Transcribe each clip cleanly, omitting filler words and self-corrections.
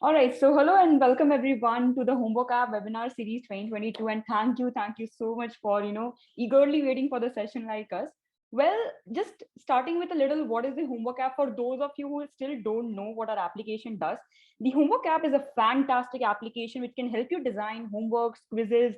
All right, so hello and welcome everyone to the Homework App Webinar Series 2022. And thank you so much for, eagerly waiting for the session like us. Well, just starting with a little, what is the Homework App for those of you who still don't know what our application does? The Homework App is a fantastic application which can help you design homeworks, quizzes,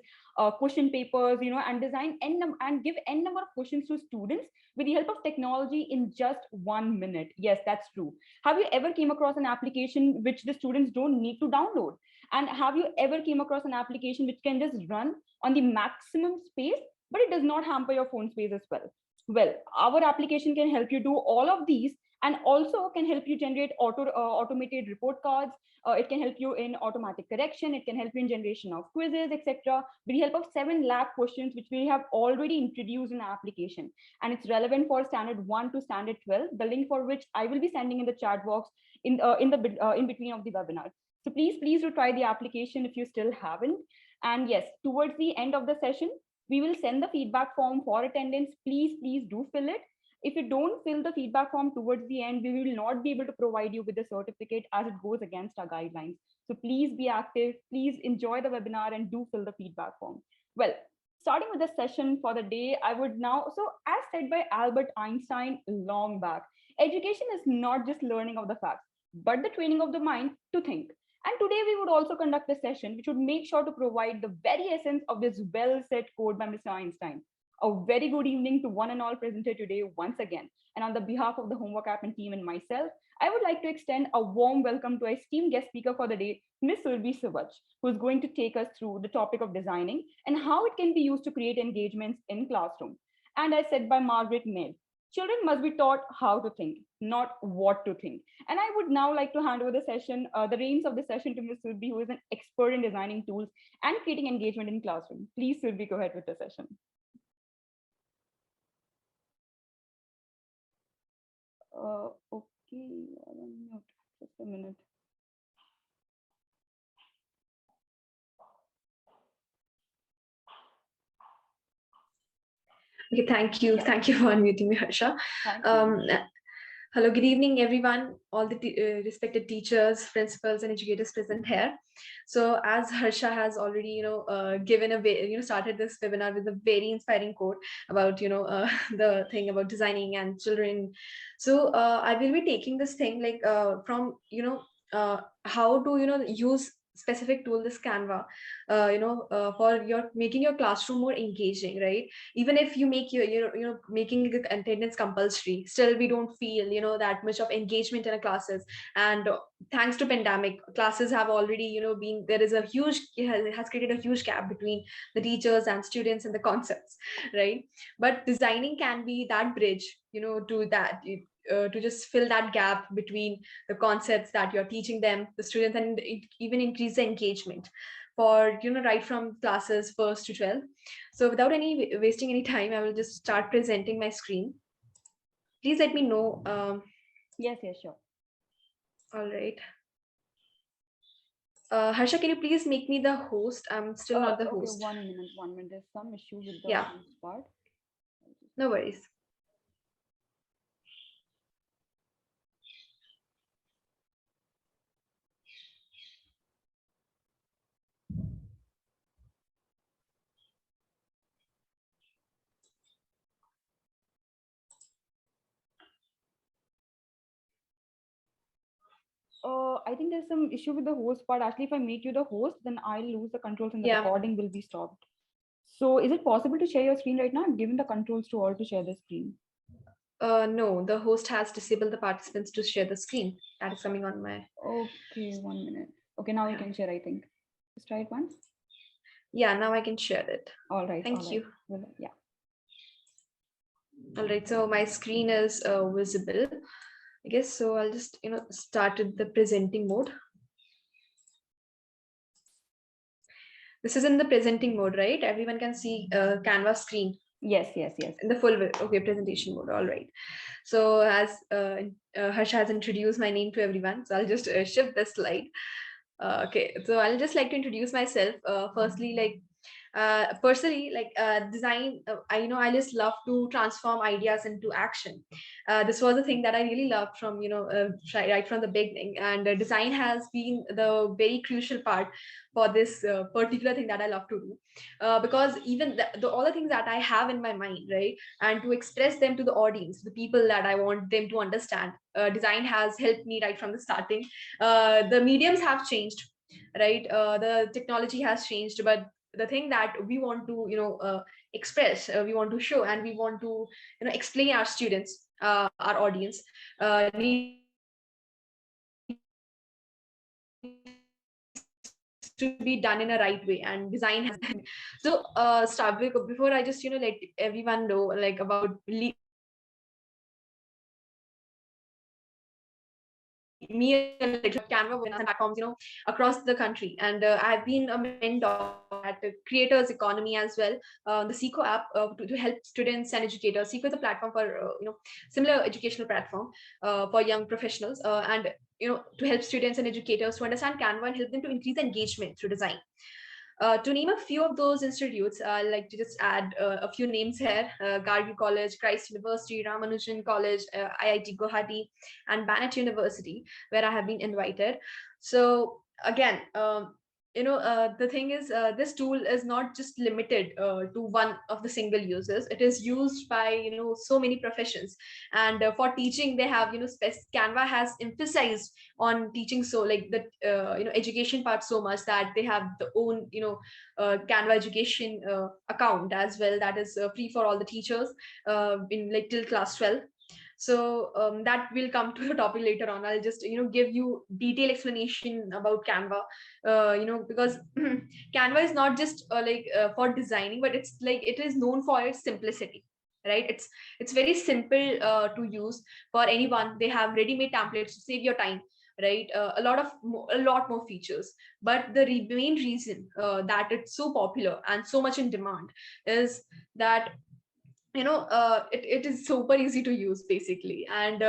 question papers, and design and give n number of questions to students with the help of technology in just 1 minute. Yes, that's true. Have you ever came across an application which the students don't need to download? And have you ever came across an application which can just run on the maximum space, but it does not hamper your phone space as well? Well, our application can help you do all of these and also can help you generate automated report cards. It can help you in automatic correction. It can help you in generation of quizzes, etc. With the help of 7 lakh questions, which we have already introduced in our application. And it's relevant for standard 1 to standard 12, the link for which I will be sending in the chat box in between of the webinar. So please do try the application if you still haven't. And yes, towards the end of the session, we will send the feedback form for attendance. Please do fill it. If you don't fill the feedback form towards the end, we will not be able to provide you with the certificate as it goes against our guidelines. So please be active, please enjoy the webinar and do fill the feedback form. Well, starting with the session for the day, I would now, so as said by Albert Einstein long back, education is not just learning of the facts, but the training of the mind to think. And today we would also conduct a session which would make sure to provide the very essence of this well-said quote by Mr. Einstein. A very good evening to one and all presented today once again. And on the behalf of the Homework App and team and myself, I would like to extend a warm welcome to our esteemed guest speaker for the day, Ms. Surbi Savach, who is going to take us through the topic of designing and how it can be used to create engagements in classroom. And as said by Margaret Mead, children must be taught how to think, not what to think. And I would now like to hand over the session, the reins of the session to Ms. Surbi, who is an expert in designing tools and creating engagement in classroom. Please, Surbi, go ahead with the session. Okay, just a minute. Okay, thank you. Yeah. Thank you for unmuting me, Harsha. Hello, good evening, everyone, all the respected teachers, principals, and educators present here. So as Harsha has already, given a started this webinar with a very inspiring quote about, the thing about designing and children. So I will be taking this thing like from, how to, use specific tool, this Canva, for your making your classroom more engaging, right? Even if you make your making the attendance compulsory, still we don't feel that much of engagement in our classes. And thanks to pandemic, classes have already been, there is a huge, it has created a huge gap between the teachers and students and the concepts, right? But designing can be that bridge to that, to just fill that gap between the concepts that you're teaching them, the students, and even increase the engagement for right from classes 1st to 12th. So without wasting any time, I will just start presenting my screen. Please let me know. Yes, sure. All right. Harsha, can you please make me the host? I'm still not the host. Okay, 1 minute. There's some issue with the host part. No worries. I think there's some issue with the host part. Actually, if I make you the host, then I'll lose the controls and the recording will be stopped. So is it possible to share your screen right now? I'm giving the controls to all to share the screen. No, the host has disabled the participants to share the screen. That is coming on my... Okay, 1 minute. Okay, now we can share, I think. Just try it once. Yeah, now I can share it. All right. Thank you. Well, yeah. All right, so my screen is visible, I guess. So I'll just, start at the presenting mode. This is in the presenting mode, right? Everyone can see Canva screen. Yes. In the full, okay, presentation mode. All right. So as Harsha has introduced my name to everyone, so I'll just shift this slide. Okay, so I'll just like to introduce myself. Firstly, like Personally, like design, I just love to transform ideas into action. This was the thing that I really loved from right from the beginning, and design has been the very crucial part for this particular thing that I love to do, because even all the things that I have in my mind, right, and to express them to the audience, the people that I want them to understand, design has helped me right from the starting. The mediums have changed, right, the technology has changed, but the thing that we want to express, we want to show, and we want to explain our students, our audience, needs to be done in a right way, and design has to be done in a right way, and design has so start before I just let everyone know like about me a little about Canva and platforms, across the country. And I've been a mentor at the Creators Economy as well, the Seco app, to help students and educators. Seco is a platform for similar educational platform for young professionals, and to help students and educators to understand Canva and help them to increase engagement through design. To name a few of those institutes, I'd like to just add a few names here: Gargi College, Christ University, Ramanujan College, IIT Guwahati, and Bennett University, where I have been invited. So again, the thing is, this tool is not just limited to one of the single users. It is used by so many professions, and for teaching, they have Canva has emphasized on teaching, so like the education part so much that they have the own Canva education account as well, that is free for all the teachers in like till class 12. So that will come to the topic later on. I'll just give you detailed explanation about Canva, because Canva is not just for designing, but it's like it is known for its simplicity, right? It's very simple to use for anyone. They have ready-made templates to save your time, right? A lot more features, but the main reason that it's so popular and so much in demand is that it is super easy to use basically, and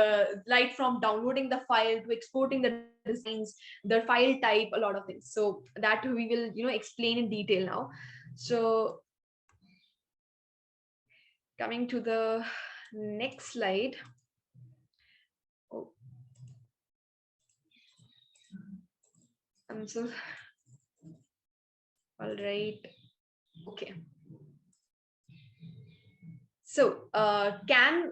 like from downloading the file to exporting the designs, the file type, a lot of things, so that we will explain in detail now. So coming to the next slide. Oh, I'm so all right. Okay. So can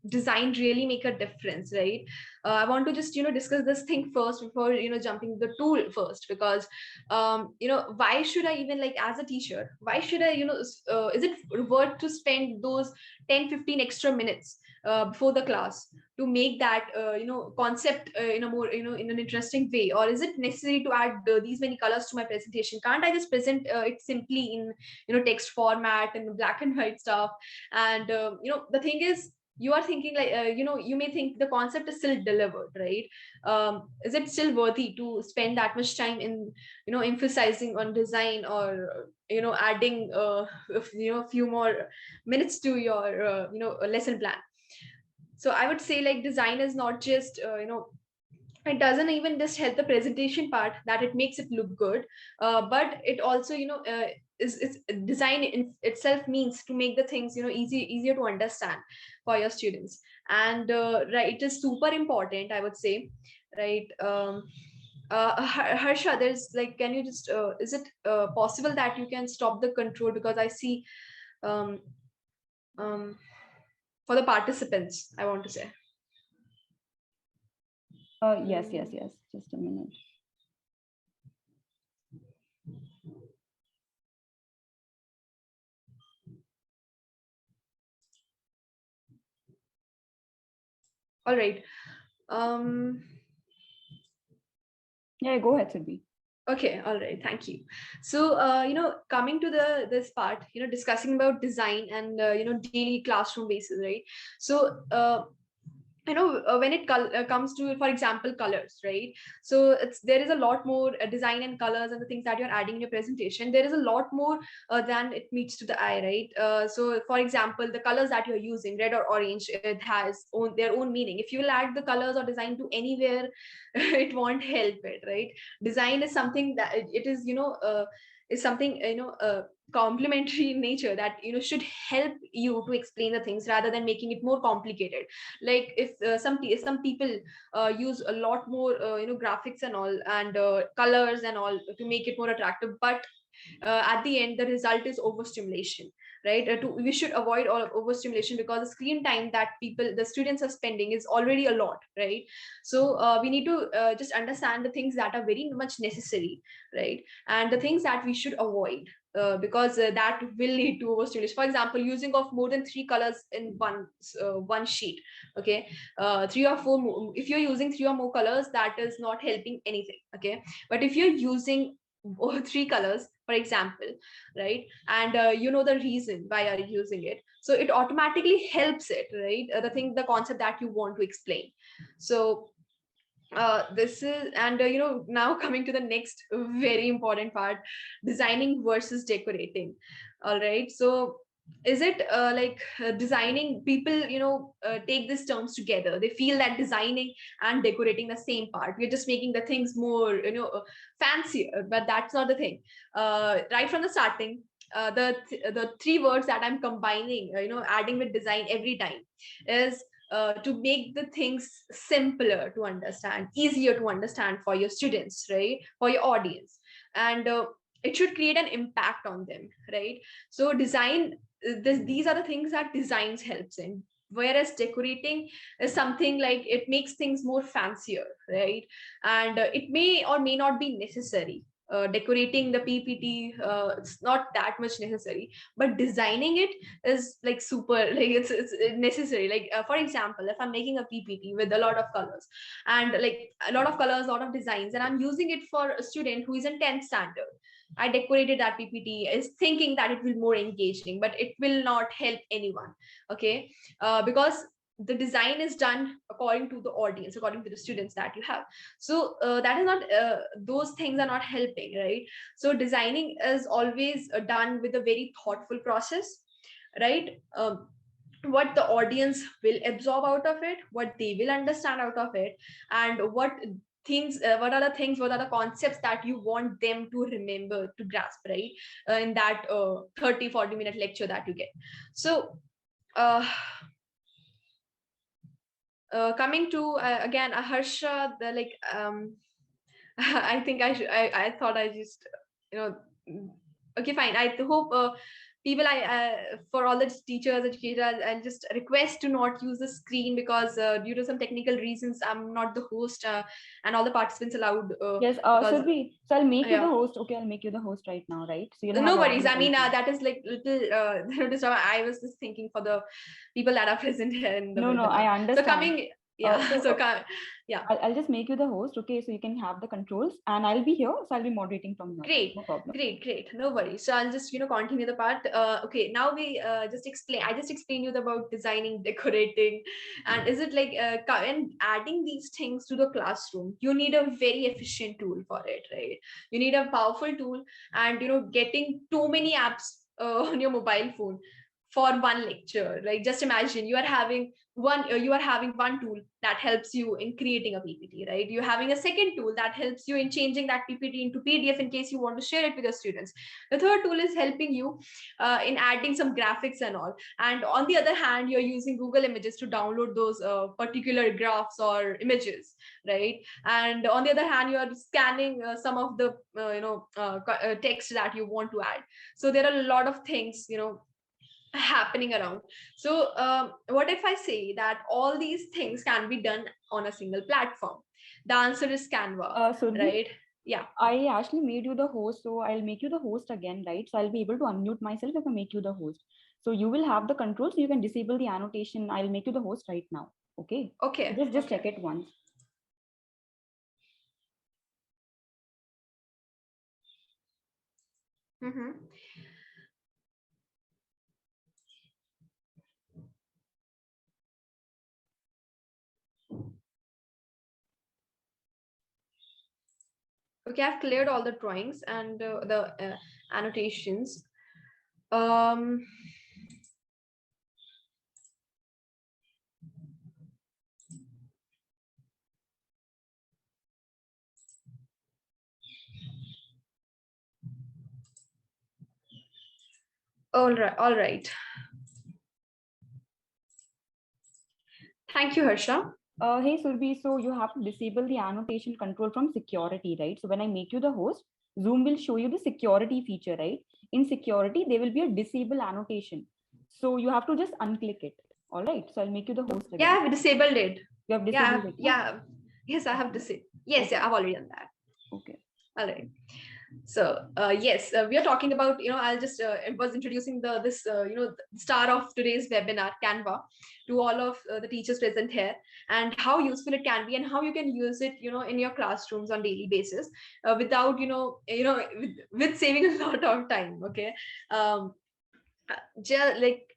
design really make a difference, right? I want to just discuss this thing first before jumping the tool first, because why should I, even like as a teacher, why should I is it worth to spend those 10-15 extra minutes before the class to make that concept in a more in an interesting way, or is it necessary to add these many colors to my presentation? Can't I just present it simply in text format and black and white stuff? And the thing is, you are thinking like you may think the concept is still delivered, right? Is it still worthy to spend that much time in emphasizing on design, or adding a few more minutes to your lesson plan? So I would say, like, design is not just it doesn't even just help the presentation part, that it makes it look good, but it also is design in itself means to make the things easier to understand for your students. And right, it is super important, I would say, right? Harsha, there's like, can you just is it possible that you can stop the control, because I see um, um, for the participants, I want to say. Yes. Just a minute. All right. Yeah, go ahead, Siddhi. Okay, all right, thank you. So, coming to this part, discussing about design and daily classroom basis, right? So, when it comes to, for example, colors, right? So there is a lot more design and colors and the things that you're adding in your presentation. There is a lot more than it meets to the eye, right? So for example, the colors that you're using, red or orange, it has their own meaning. If you will add the colors or design to anywhere, it won't help it, right? Design is something that it is is something, complementary in nature, that should help you to explain the things rather than making it more complicated. Like if some people use a lot more graphics and all, and colors and all to make it more attractive, but at the end the result is overstimulation, right? We should avoid all of overstimulation, because the screen time that the students are spending is already a lot, right? So we need to just understand the things that are very much necessary, right? And the things that we should avoid, because that will lead to overstimulation. For example, using of more than three colors in one sheet. Okay, three or four if you're using three or more colors, that is not helping anything. Okay, but if you're using three colors, for example, right, and the reason why are you using it, so it automatically helps it, right? The concept that you want to explain. So this is, and now coming to the next very important part, designing versus decorating. All right, so is it designing, people take these terms together, they feel that designing and decorating the same part, we're just making the things more fancier, but that's not the thing. Right from the starting, the three words that I'm combining, adding with design every time, is to make the things simpler to understand, easier to understand for your students, right? For your audience. And it should create an impact on them, right? So design, these are the things that designs helps in. Whereas decorating is something like it makes things more fancier, right? And it may or may not be necessary. Decorating the PPT, it's not that much necessary, but designing it is like super, like it's necessary. Like for example, if I'm making a PPT with a lot of colors, and like a lot of colors, a lot of designs, and I'm using it for a student who is in 10th standard, I decorated that PPT is thinking that it will be more engaging, but it will not help anyone. Okay, because the design is done according to the audience, according to the students that you have. So that is not, those things are not helping, right? So designing is always done with a very thoughtful process, right? What the audience will absorb out of it, what they will understand out of it, and what are the things, what are the concepts that you want them to remember, to grasp, right? In that 30-40 minute lecture that you get. So uh, coming to again, Harsha, the like I think I thought I just, you know, okay, fine. I hope people, for all the teachers, educators, I'll just request to not use the screen, because due to some technical reasons, I'm not the host, and all the participants allowed. Yes, Because Surbhi, so I'll make you the yeah, host. Okay, I'll make you the host right now, right? So you'll have no worries. login I mean, control. that is like little. I was just thinking for the people that are present here in the No, no, I webinar. So understand. coming, yeah. So So yeah. I'll just make you the host, okay? So you can have the controls, and I'll be here, so I'll be moderating from here. Great, No problem. great. No worries. So I'll just continue the part. Okay, now we just explain. I just explained you about designing, decorating, and is it like and adding these things to the classroom? You need a very efficient tool for it, right? You need a powerful tool, and getting too many apps on your mobile phone for one lecture. Like just imagine you are having one tool that helps you in creating a PPT, right? You're having a second tool that helps you in changing that PPT into PDF in case you want to share it with your students. The third tool is helping you in adding some graphics and all. And on the other hand, you're using Google Images to download those particular graphs or images, right? And on the other hand, you are scanning some of the text that you want to add. So there are a lot of things, happening around. So what if I say that all these things can be done on a single platform? The answer is Canva, Surbhi, right? Yeah. I actually made you the host, so I'll make you the host again, right? So I'll be able to unmute myself if I make you the host. So you will have the controls. So you can disable the annotation. I'll make you the host right now. Okay. Okay. So just check it once. Mm-hmm. Okay, I've cleared all the drawings and the annotations. Um, All right. Thank you, Harsha. Hey Surbi, so you have to disable the annotation control from security, right? So when I make you the host, Zoom will show you the security feature, right? In security, there will be a disable annotation. So you have to just unclick it. All right. So I'll make you the host again. Yeah, I've disabled it. You have disabled it? Yeah. Yes, I have disabled. Yes, okay. Yeah, I've already done that. Okay. All right. So yes, we are talking about, I'll just was introducing this the star of today's webinar, Canva, to all of the teachers present here, and how useful it can be, and how you can use it, in your classrooms on daily basis, without with saving a lot of time. Okay. Like,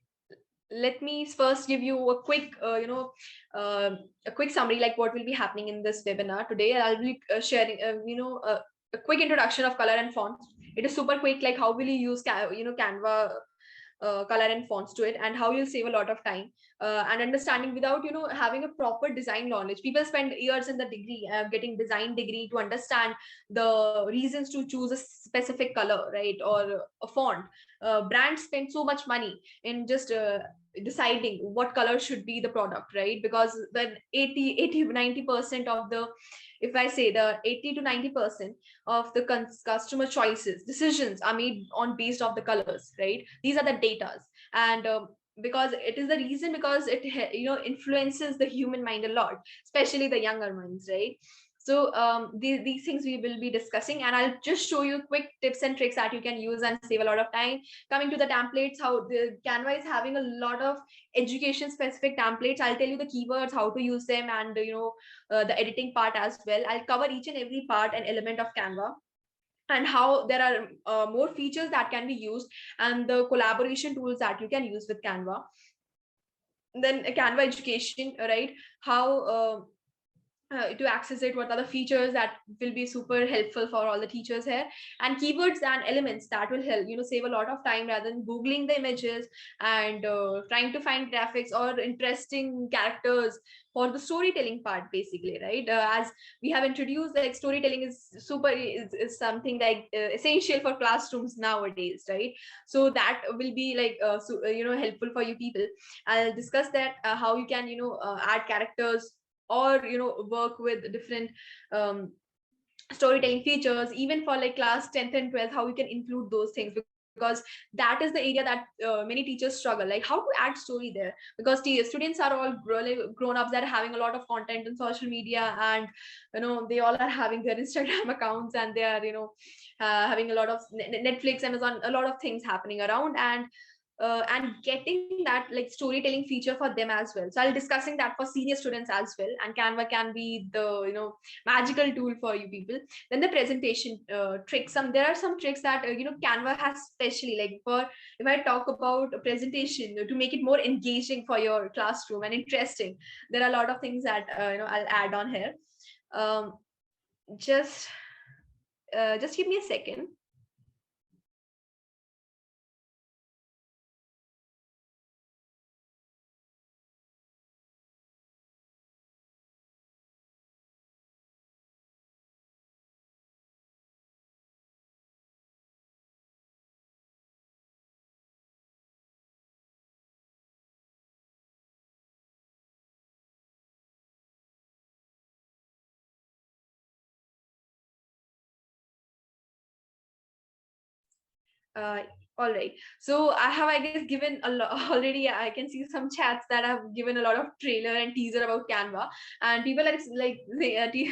let me first give you a quick a quick summary, like what will be happening in this webinar today. I'll be sharing a quick introduction of color and fonts. It is super quick, like how will you use Canva color and fonts to it, and how you'll save a lot of time, and understanding without having a proper design knowledge. People spend years in the degree, getting design degree, to understand the reasons to choose a specific color, right, or a font. Brands spend so much money in just deciding what color should be the product, right? Because then 80-90% of the, if I say, the 80-90% of the customer choices, decisions are made on based of the colors, right? These are the datas. And because it is the reason, because it influences the human mind a lot, especially the younger minds, right? So these things we will be discussing, and I'll just show you quick tips and tricks that you can use and save a lot of time. Coming to the templates, how the Canva is having a lot of education specific templates. I'll tell you the keywords, how to use them, and the editing part as well. I'll cover each and every part and element of Canva, and how there are more features that can be used, and the collaboration tools that you can use with Canva. Then Canva education, right? How to access it, what are the features that will be super helpful for all the teachers here, and keywords and elements that will help save a lot of time, rather than googling the images and trying to find graphics or interesting characters for the storytelling part, basically, right? As we have introduced, like storytelling is something like essential for classrooms nowadays, right? So that will be like helpful for you people. I'll discuss that, how you can add characters, or work with different storytelling features, even for like class 10th and 12th, how we can include those things, because that is the area that many teachers struggle, like how to add story there, because students are all grown-ups that are having a lot of content on social media, and they all are having their Instagram accounts, and they are having a lot of Netflix, Amazon, a lot of things happening around, and getting that like storytelling feature for them as well. So I'll discussing that for senior students as well, and Canva can be the magical tool for you people. Then the presentation tricks, there are some tricks that Canva has, especially like for, if I talk about a presentation, to make it more engaging for your classroom and interesting, there are a lot of things that I'll add on here. Just give me a second. All right. So I have, I guess, given a lot already. I can see some chats that have given a lot of trailer and teaser about Canva, and people are like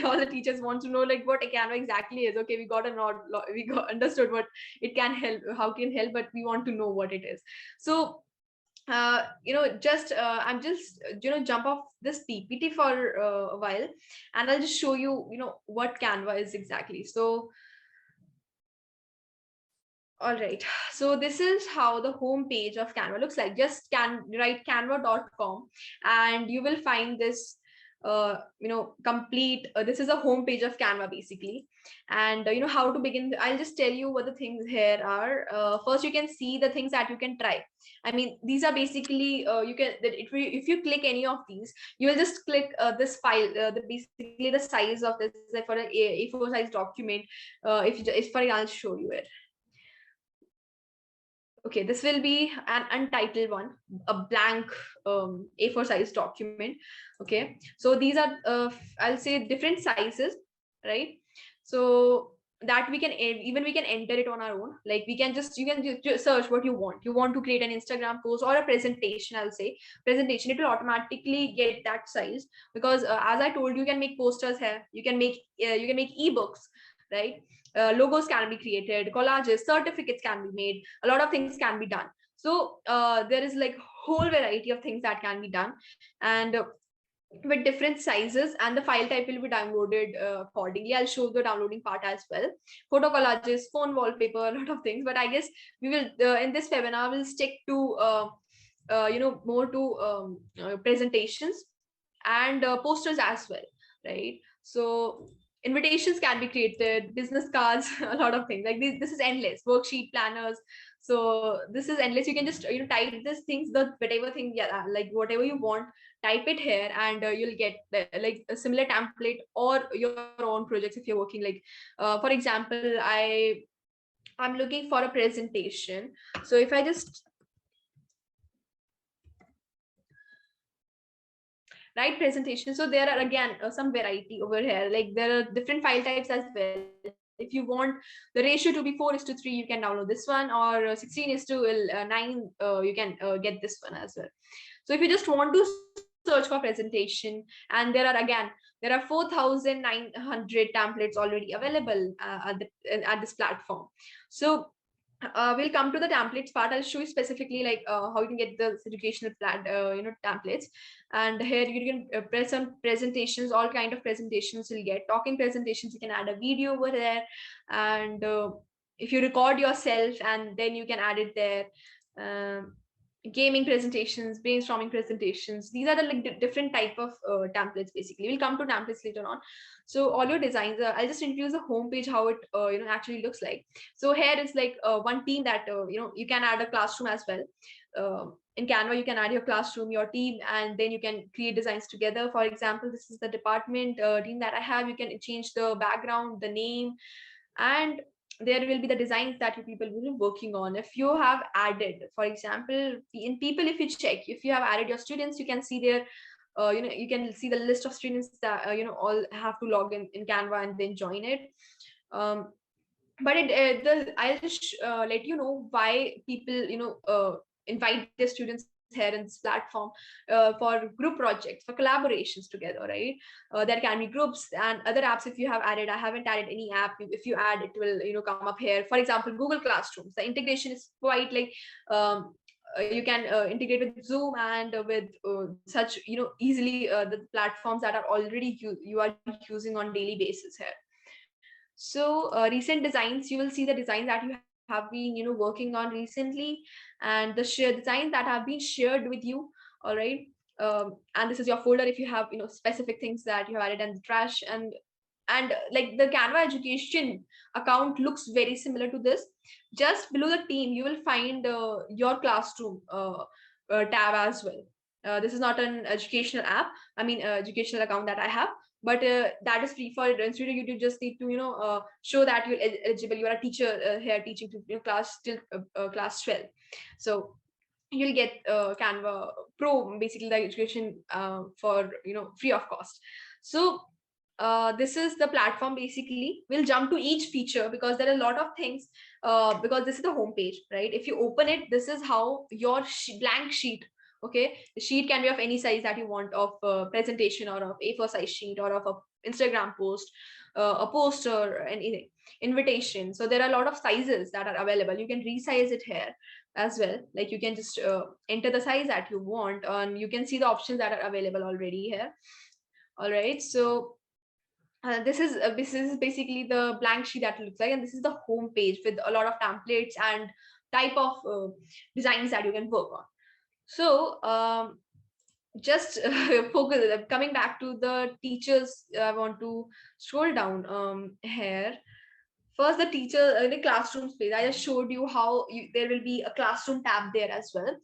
all the teachers want to know like what a Canva exactly is. Okay, we got a nod, we got understood what it can help, how can help, but we want to know what it is. So I'm just jump off this PPT for a while, and I'll just show you what Canva is exactly. So all right, so this is how the home page of Canva looks like. Just write canva.com, and you will find this complete this is a home page of Canva basically. And how to begin, I'll just tell you what the things here are. First, you can see the things that you can try. I mean, these are basically you can that if you click any of these, you will just click this file, basically the size of this, like for an A4 size document. If for I'll show you it. Okay, this will be an untitled one, a blank A4 size document. Okay, so these are I'll say different sizes, right? So that we can even we can enter it on our own. Like we can just, you can just search what you want. You want to create an Instagram post or a presentation, I'll say presentation, it will automatically get that size, because as I told you, you can make posters here, you can make ebooks, right? Logos can be created, collages, certificates can be made, a lot of things can be done. So there is like whole variety of things that can be done, and with different sizes, and the file type will be downloaded accordingly. I'll show the downloading part as well. Photo collages, phone wallpaper, a lot of things, but I guess we will in this webinar we'll stick to more to presentations and posters as well, right? So invitations can be created, business cards, a lot of things like this is endless, worksheet planners. So this is endless. You can just type these things, the whatever thing, yeah, like whatever you want, type it here, and you'll get like a similar template or your own projects if you're working. Like for example, I'm looking for a presentation. So if I just write presentation, so there are again some variety over here. Like there are different file types as well. If you want the ratio to be 4:3, you can download this one, or 16:9, you can get this one as well. So if you just want to search for presentation, and there are 4,900 templates already available at this platform. So we'll come to the templates part. I'll show you specifically like how you can get the educational templates. And here you can press on presentations, all kind of presentations you'll get. Talking presentations, you can add a video over there, and if you record yourself, and then you can add it there. Gaming presentations, brainstorming presentations, these are the like different type of templates. Basically, we'll come to templates later on. So all your designs, I'll just introduce the homepage, how it actually looks like. So here is like one team that you can add a classroom as well. In Canva, you can add your classroom, your team, and then you can create designs together. For example, this is the department team that I have. You can change the background, the name, and there will be the designs that you people will be working on. If you have added, for example, in people, if you check, if you have added your students, you can see their you can see the list of students that all have to log in Canva and then join it. um, but I'll just let you know why people invite their students here in this platform for group projects, for collaborations together, right? There can be groups and other apps. If you have added, I haven't added any app, if you add, it will come up here. For example, Google Classrooms, the integration is quite like you can integrate with Zoom and with such easily the platforms that are already you are using on daily basis here. So recent designs, you will see the designs that you have been working on recently, and the designs that have been shared with you. All right. And this is your folder if you have specific things that you have added in the trash. And like the Canva education account looks very similar to this. Just below the team, you will find your classroom tab as well. This is not an educational app, I mean educational account that I have, but that is free for student. You just need to show that you're eligible, you are a teacher here teaching to class till class 12. So you'll get Canva Pro, basically the education for free of cost. So this is the platform. Basically, we'll jump to each feature because there are a lot of things, because this is the home page, right? If you open it, this is how your blank sheet. Okay, the sheet can be of any size that you want, of presentation, or of A4 size sheet, or of a Instagram post, a poster, or anything, invitation. So there are a lot of sizes that are available. You can resize it here as well. Like you can just enter the size that you want, and you can see the options that are available already here. All right, so this is basically the blank sheet that it looks like, and this is the home page with a lot of templates and type of designs that you can work on. So just focus, coming back to the teachers, I want to scroll down here. First, the teacher, the classroom space. I just showed you how there will be a classroom tab there as well.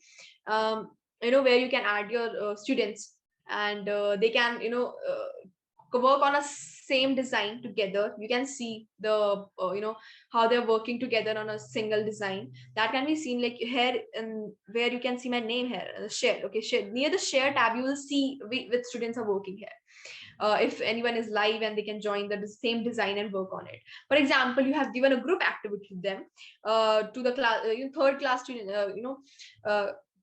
Where you can add your students, and they can work on a same design together. You can see the how they're working together on a single design. That can be seen like here, and where you can see my name here, share. Okay, share. Near the share tab, you will see which students are working here. If anyone is live and they can join the same design and work on it. For example, you have given a group activity to them, to the class, third class student,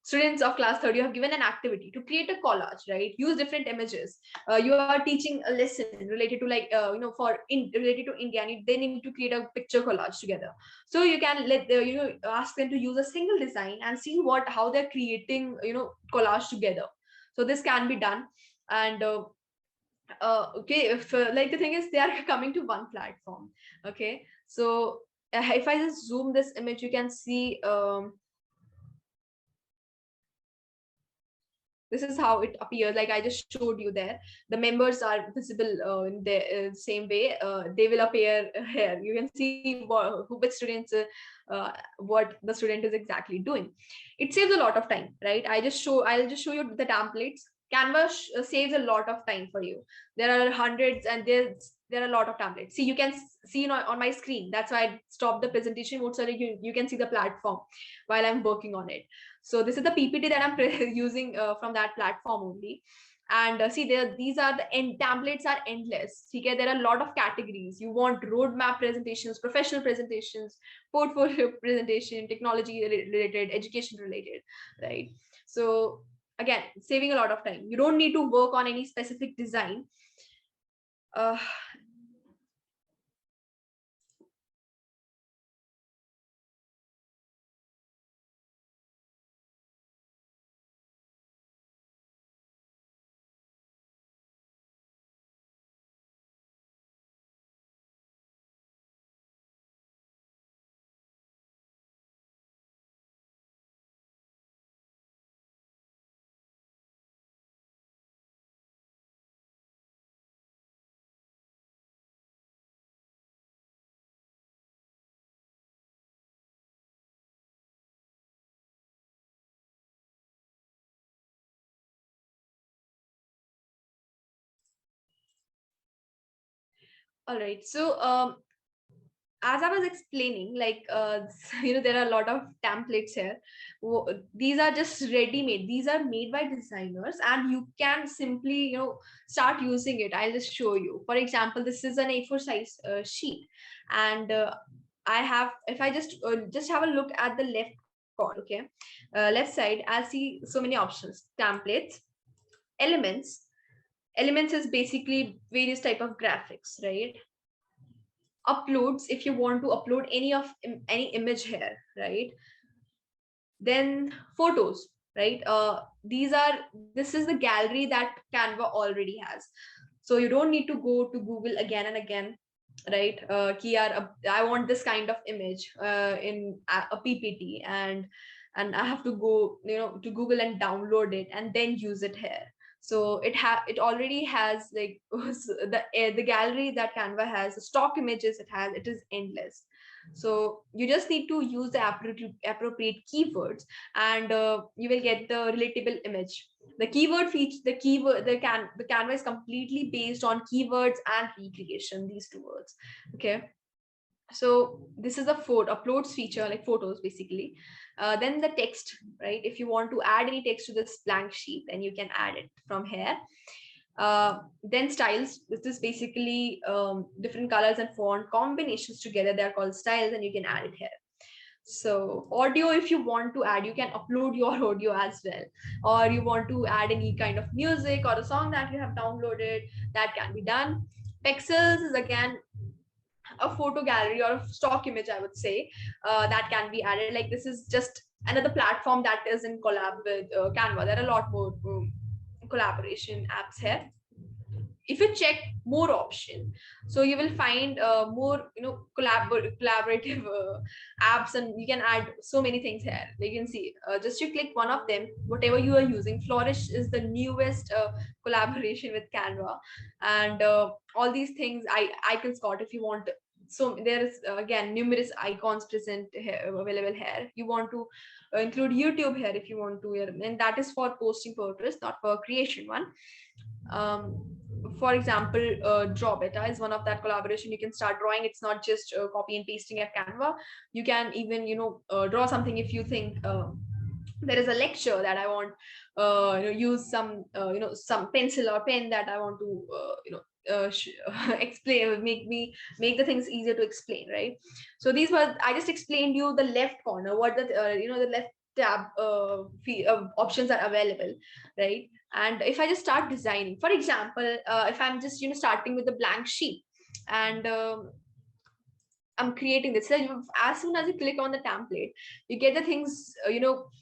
students of class third. You have given an activity to create a collage, right? Use different images. You are teaching a lesson related to like related to India, and they need to create a picture collage together. So you can let ask them to use a single design and see how they're creating collage together. So this can be done. And okay, if like the thing is they are coming to one platform. Okay, so if I just zoom this image, you can see this is how it appears. Like I just showed you there, the members are visible in the same way. They will appear here. You can see which students what the student is exactly doing. It saves a lot of time, right? I'll just show you the templates. Canva saves a lot of time for you. There are hundreds, and there are a lot of templates. See, you can see on my screen. That's why I stopped the presentation mode, so that you can see the platform while I'm working on it. So this is the PPT that I'm using from that platform only. And see, these are the templates are endless. Okay, there are a lot of categories. You want roadmap presentations, professional presentations, portfolio presentation, technology related, education related, right? So again, saving a lot of time. You don't need to work on any specific design. All right, so as I was explaining, like there are a lot of templates here. These are just ready-made. These are made by designers, and you can simply start using it. I'll just show you. For example, this is an A4 size sheet, and I have, if I just have a look at the left corner, okay, left side, I'll see so many options: templates, elements. Elements is basically various type of graphics, right? Uploads, if you want to upload any image here, right? Then photos, right? This is the gallery that Canva already has. So you don't need to go to Google again and again, right? I want this kind of image in a PPT, and I have to go to Google and download it and then use it here. So it already has like the gallery that Canva has, the stock images it is endless. So you just need to use the appropriate keywords, and you will get the relatable image. The keyword feature, the Canva is completely based on keywords and recreation, these two words. Okay, so this is a photo uploads feature, like photos basically. Then the text, right? If you want to add any text to this blank sheet, then you can add it from here. Then styles, this is basically different colors and font combinations together, they're called styles, and you can add it here. So audio, if you want to add, you can upload your audio as well, or you want to add any kind of music or a song that you have downloaded, that can be done. Pixels is again a photo gallery or a stock image, I would say, that can be added. Like this is just another platform that is in collab with Canva. There are a lot more collaboration apps here. If you check more option, so you will find more collaborative apps, and you can add so many things here. You can see, just you click one of them, whatever you are using. Flourish is the newest collaboration with Canva, and all these things, icons got, if you want. So there is again numerous icons present here, available here. You want to include YouTube here if you want to, and that is for posting purpose, not for creation one. For example, Draw Beta is one of that collaboration. You can start drawing. It's not just copy and pasting at Canva. You can even, draw something if you think there is a lecture that I want, use some, some pencil or pen that I want to, explain, make the things easier to explain, right? So these were, I just explained you the left corner, what the, the left tab options are available, right? And if I just start designing, for example, if I'm just, starting with a blank sheet, and I'm creating this. So as soon as you click on the template, you get the things,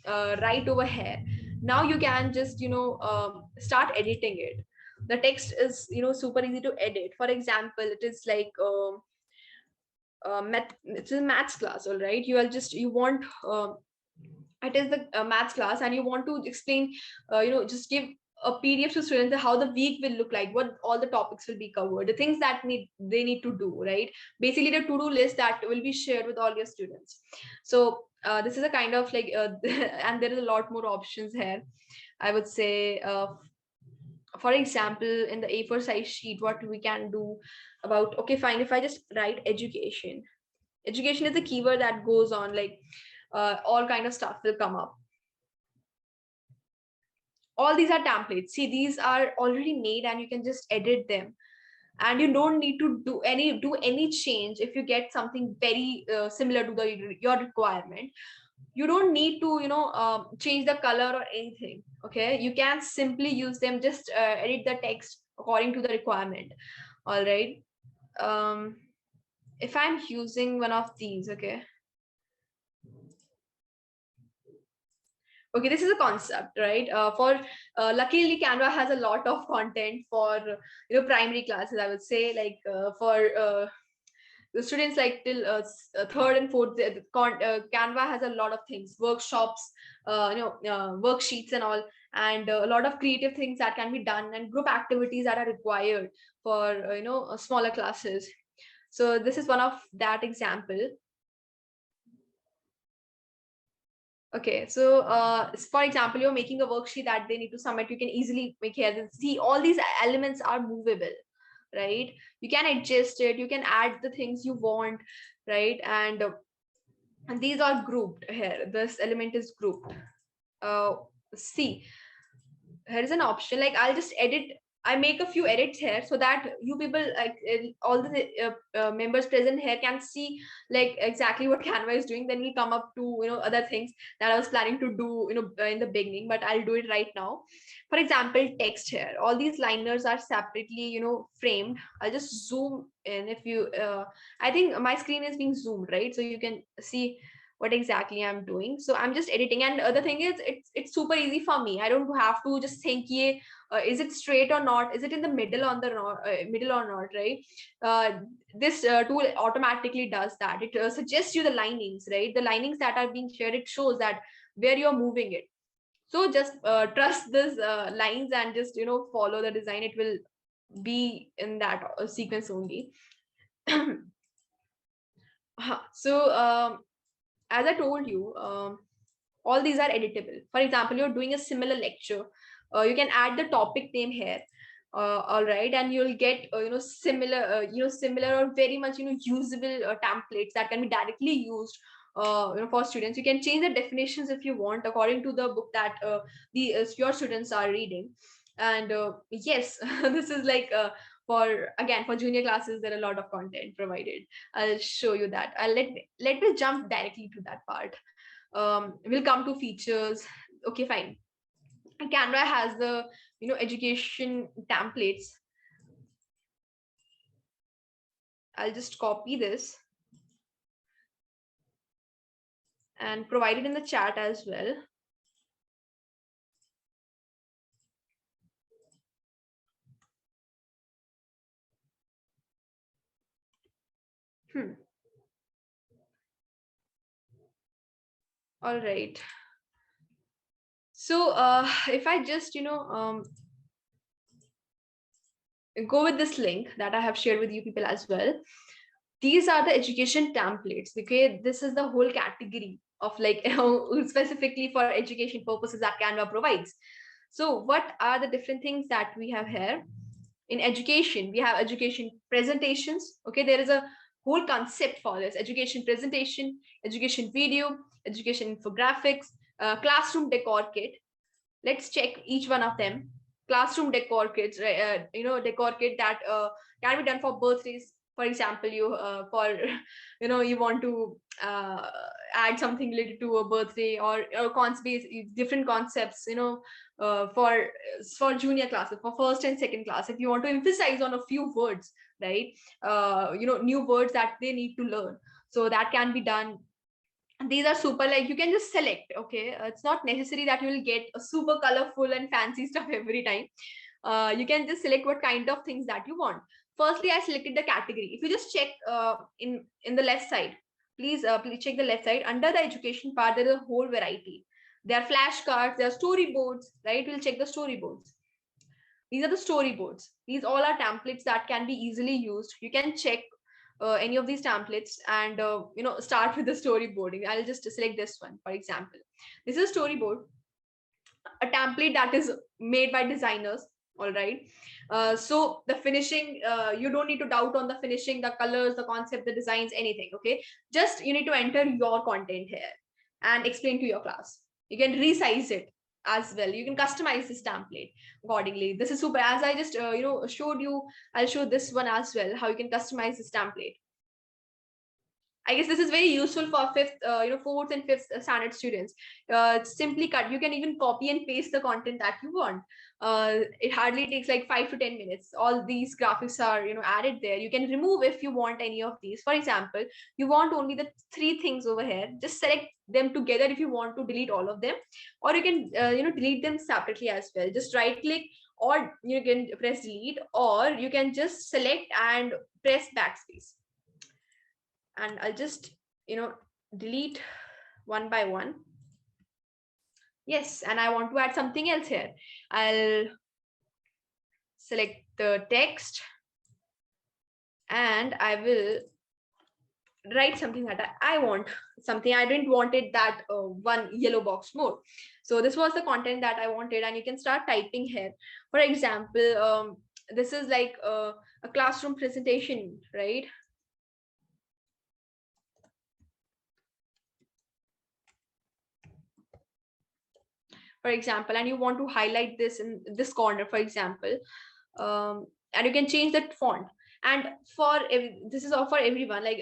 right over here. Now you can just, start editing it. The text is, super easy to edit. For example, it is like, it's a maths class, all right? You want, it is the maths class, and you want to explain, just give a PDF to students how the week will look like, what all the topics will be covered, the things that they need to do, right? Basically the to-do list that will be shared with all your students. So this is a kind of like and there is a lot more options here, I would say. For example, in the A4 size sheet, what we can do about, okay, fine, if I just write education is the keyword that goes on, like all kind of stuff will come up. All these are templates. See, these are already made and you can just edit them, and you don't need to do any change. If you get something very similar to your requirement, you don't need to change the color or anything. Okay, you can simply use them, just edit the text according to the requirement. All right. If I'm using one of these, okay, this is a concept, right? For luckily Canva has a lot of content for primary classes, I would say. Like for the students like till third and fourth, Canva has a lot of things, workshops, worksheets and all, and a lot of creative things that can be done, and group activities that are required for smaller classes. So this is one of that example. Okay, so for example, you're making a worksheet that they need to submit. You can easily make here. See, all these elements are movable, right? You can adjust it. You can add the things you want, right? And these are grouped here. This element is grouped. See, here is an option. Like I'll just edit. I make a few edits here so that you people, like all the members present here, can see like exactly what Canva is doing. Then we'll come up to other things that I was planning to do in the beginning, but I'll do it right now. For example, text here. All these liners are separately framed. I'll just zoom in. If you, I think my screen is being zoomed, right? So you can see what exactly I'm doing. So I'm just editing, and the other thing is it's super easy for me. I don't have to just think, yeah, is it straight or not? Is it in the middle on the middle or not, right? This tool automatically does that. It suggests you the linings, right? The linings that are being shared, it shows that where you're moving it. So just trust these lines and just follow the design. It will be in that sequence only. So as I told you, all these are editable. For example, you're doing a similar lecture, you can add the topic name here. All right, and you'll get similar or very much usable templates that can be directly used for students. You can change the definitions if you want according to the book that your students are reading. And yes, this is like for junior classes, there are a lot of content provided. I'll show you that. Let me jump directly to that part. We'll come to features. Okay, fine. Canva has the education templates. I'll just copy this and provide it in the chat as well. All right. So if I just go with this link that I have shared with you people as well, these are the education templates. Okay, this is the whole category of like specifically for education purposes that Canva provides. So what are the different things that we have here? In education, we have education presentations. Okay, there is a whole concept for this: education presentation, education video, education infographics, classroom decor kit. Let's check each one of them. Classroom decor kits, right? Decor kit that can be done for birthdays. For example, you want to add something related to a birthday, or different concepts, for junior classes, for first and second class, if you want to emphasize on a few words, right? New words that they need to learn, so that can be done. These are super, like, you can just select. Okay, it's not necessary that you will get a super colorful and fancy stuff every time. You can just select what kind of things that you want. Firstly, I selected the category. If you just check in the left side, please check the left side. Under the education part, there is a whole variety. There are flashcards, there are storyboards, right? We'll check the storyboards. These are the storyboards. These all are templates that can be easily used. You can check any of these templates and start with the storyboarding. I'll just select this one, for example. This is a storyboard, a template that is made by designers. All right. So the finishing, you don't need to doubt on the finishing, the colors, the concept, the designs, anything. Okay, just you need to enter your content here and explain to your class. You can resize it as well. You can customize this template accordingly. This is super. As I just showed you, I'll show this one as well, how you can customize this template. I guess this is very useful for fourth and fifth standard students. Simply cut. You can even copy and paste the content that you want. It hardly takes like 5 to 10 minutes. All these graphics are added there. You can remove if you want any of these. For example, you want only the 3 things over here. Just select them together if you want to delete all of them, or you can delete them separately as well. Just right click, or you can press delete, or you can just select and press backspace. And I'll just delete one by one. Yes, and I want to add something else here. I'll select the text and I will write something that I want. Something I didn't wanted that one yellow box more. So this was the content that I wanted, and you can start typing here. For example, this is like a classroom presentation, right? For example, and you want to highlight this in this corner, for example, and you can change that font. And this is all for everyone. Like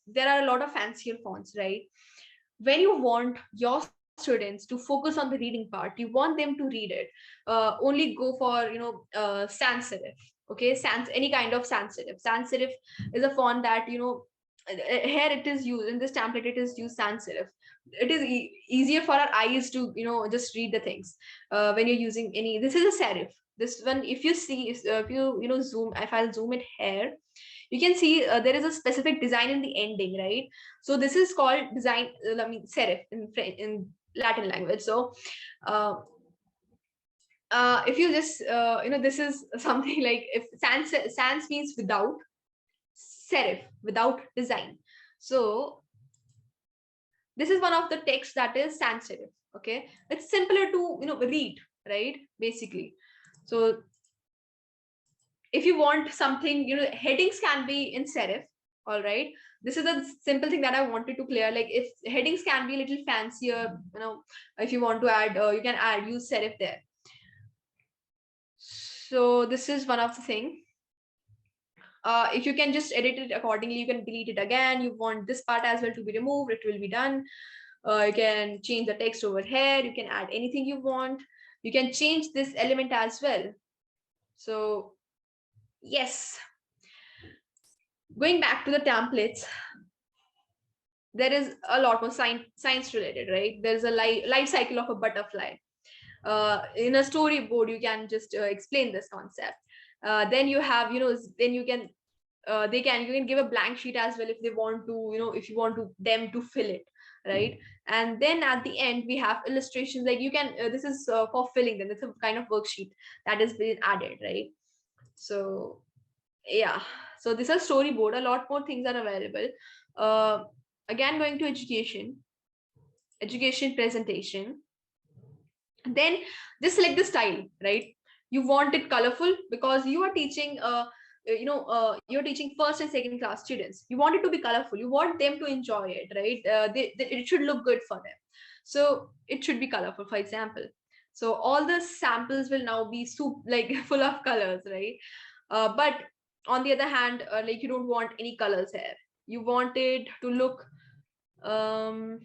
there are a lot of fancier fonts, right? When you want your students to focus on the reading part, you want them to read it, only go for sans serif. Okay, any kind of sans serif. Sans serif is a font that here it is used in this template. It is used sans serif. It is easier for our eyes to just read the things when you're using any. This is a serif. This one, if you see, if you zoom, if I'll zoom it here, you can see there is a specific design in the ending, right? So this is called design, serif in Latin language. So if you just this is something like, if sans means without, serif without design. So this is one of the text that is sans serif. Okay, it's simpler to read, right? Basically. So if you want something, headings can be in serif. All right, this is a simple thing that I wanted to clear. Like, if headings can be a little fancier, if you want to add, you can use serif there. So this is one of the thing. If you can just edit it accordingly, you can delete it again. You want this part as well to be removed, it will be done. You can change the text over here. You can add anything you want. You can change this element as well. So yes, going back to the templates, there is a lot more science related, right? There's a life cycle of a butterfly. In a storyboard, you can just explain this concept. Then you have, then you can you can give a blank sheet as well if they want to, if you want them to fill it, right? And then at the end we have illustrations. Like, you can this is for filling them. It's a kind of worksheet that has been added, right? So yeah, so this is storyboard. A lot more things are available. Again, going to education presentation. Then just select the style, right? You want it colorful because you are teaching you're teaching first and second class students. You want it to be colorful, you want them to enjoy it, right? It should look good for them, so it should be colorful, for example. So all the samples will now be like full of colors, right? But on the other hand, like you don't want any colors here. You want it to look um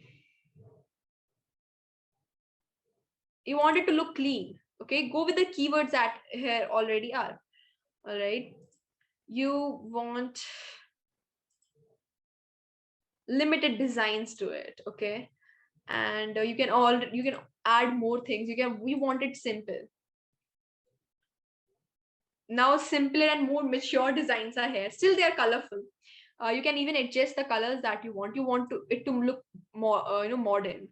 you want it to look clean. Okay, go with the keywords that here already are. All right, you want limited designs to it. Okay, and you can add more things. We want it simple. Now simpler and more mature designs are here. Still they are colorful. You can even adjust the colors that you want. You want it to look more modern.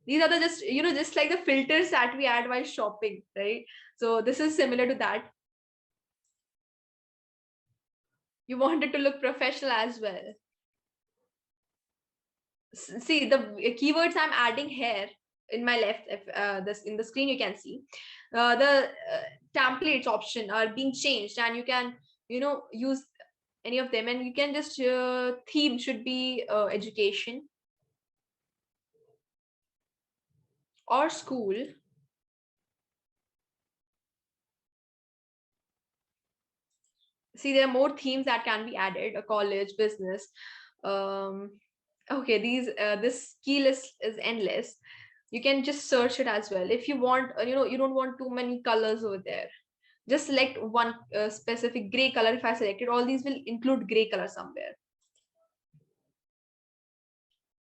These are the just like the filters that we add while shopping, right? So this is similar to that. You want it to look professional as well. See the keywords I'm adding here in my left, if this in the screen you can see the templates option are being changed, and you can use any of them, and you can just theme should be education or school. See, there are more themes that can be added: a college, business. Okay, this key list is endless. You can just search it as well if you want. You don't want too many colors over there. Just select one specific gray color. If I selected, all these will include gray color somewhere.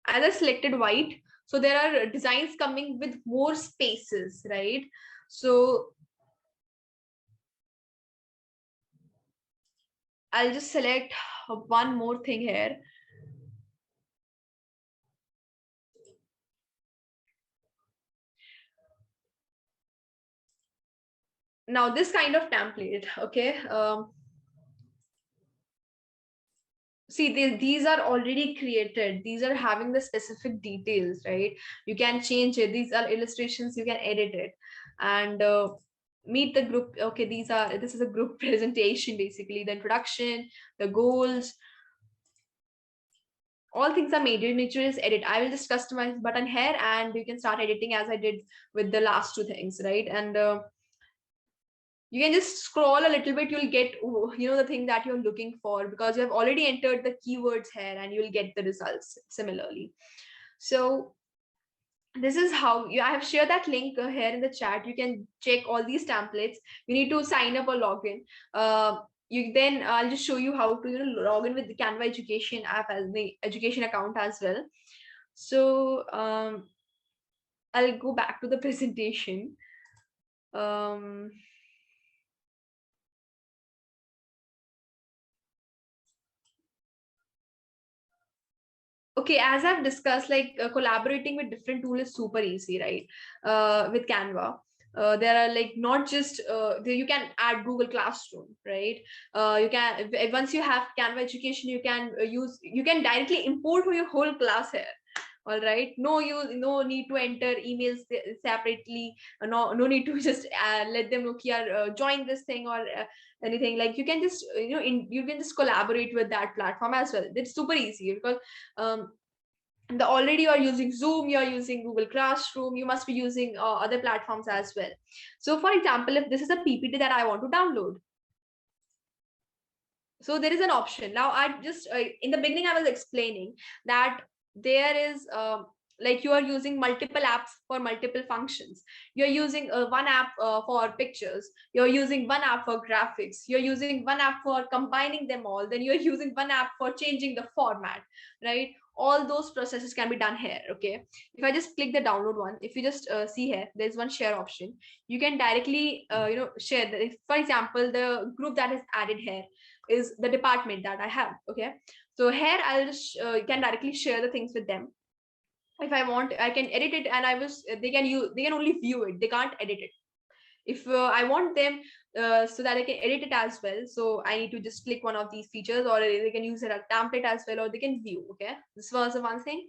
As I selected white, so there are designs coming with more spaces, right? So I'll just select one more thing here. Now this kind of template, okay, see these are already created. These are having the specific details, right? You can change it. These are illustrations, you can edit it. And meet the group. Okay, this is a group presentation, basically the introduction, the goals, all things are made. Your nature is edit. I will just customize button here, and you can start editing as I did with the last two things, right? And you can just scroll a little bit, you'll get the thing that you're looking for, because you have already entered the keywords here, and you'll get the results similarly. So this is how I have shared that link here in the chat. You can check all these templates. You need to sign up or log in. I'll just show you how to log in with the Canva education app as the education account as well. So I'll go back to the presentation. Okay, as I've discussed, like collaborating with different tools is super easy, right? With Canva. There are like not just you can add Google Classroom, right? You can, once you have Canva education, you can directly import your whole class here. All right, no need to enter emails separately. No need to just let them know here join this thing or anything. Like you can just you can just collaborate with that platform as well. It's super easy because already you're using Zoom, you're using Google Classroom, you must be using other platforms as well. So for example, if this is a PPT that I want to download, so there is an option. Now I just in the beginning I was explaining that there is like you are using multiple apps for multiple functions. You're using one app for pictures, you're using one app for graphics, you're using one app for combining them all, then you're using one app for changing the format, right? All those processes can be done here. Okay, if I just click the download one, if you just see here, there's one share option. You can directly share that. If, for example, the group that is added here is the department that I have. Okay, so here I'll just can directly share the things with them. If I want, I can edit it, and they can only view it, they can't edit it. If I want them so that I can edit it as well, so I need to just click one of these features, or they can use it as a template as well, or they can view. Okay, this was the one thing.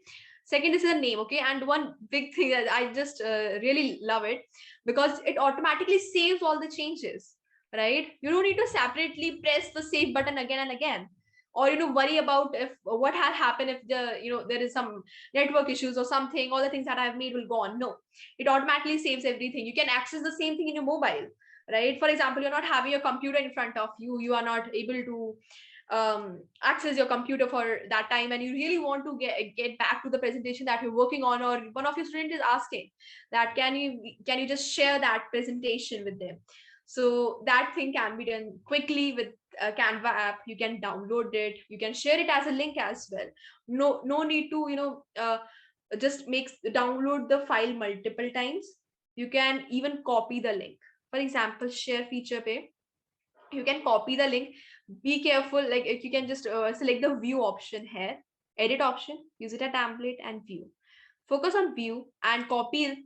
Second is the name. Okay, and one big thing that I just really love it, because it automatically saves all the changes, right? You don't need to separately press the save button again and again, or worry about if what had happened if there is some network issues or something. All the things that I've made will go on. No, it automatically saves everything. You can access the same thing in your mobile, right? For example, you're not having your computer in front of you, you are not able to access your computer for that time, and you really want to get back to the presentation that you're working on, or one of your students is asking that can you just share that presentation with them. So that thing can be done quickly with Canva app. You can download it, you can share it as a link as well. No need to just download the file multiple times. You can even copy the link. For example, share feature pay, you can copy the link. Be careful, like if you can just select the view option here, edit option, use it a template and view. Focus on view and copy it.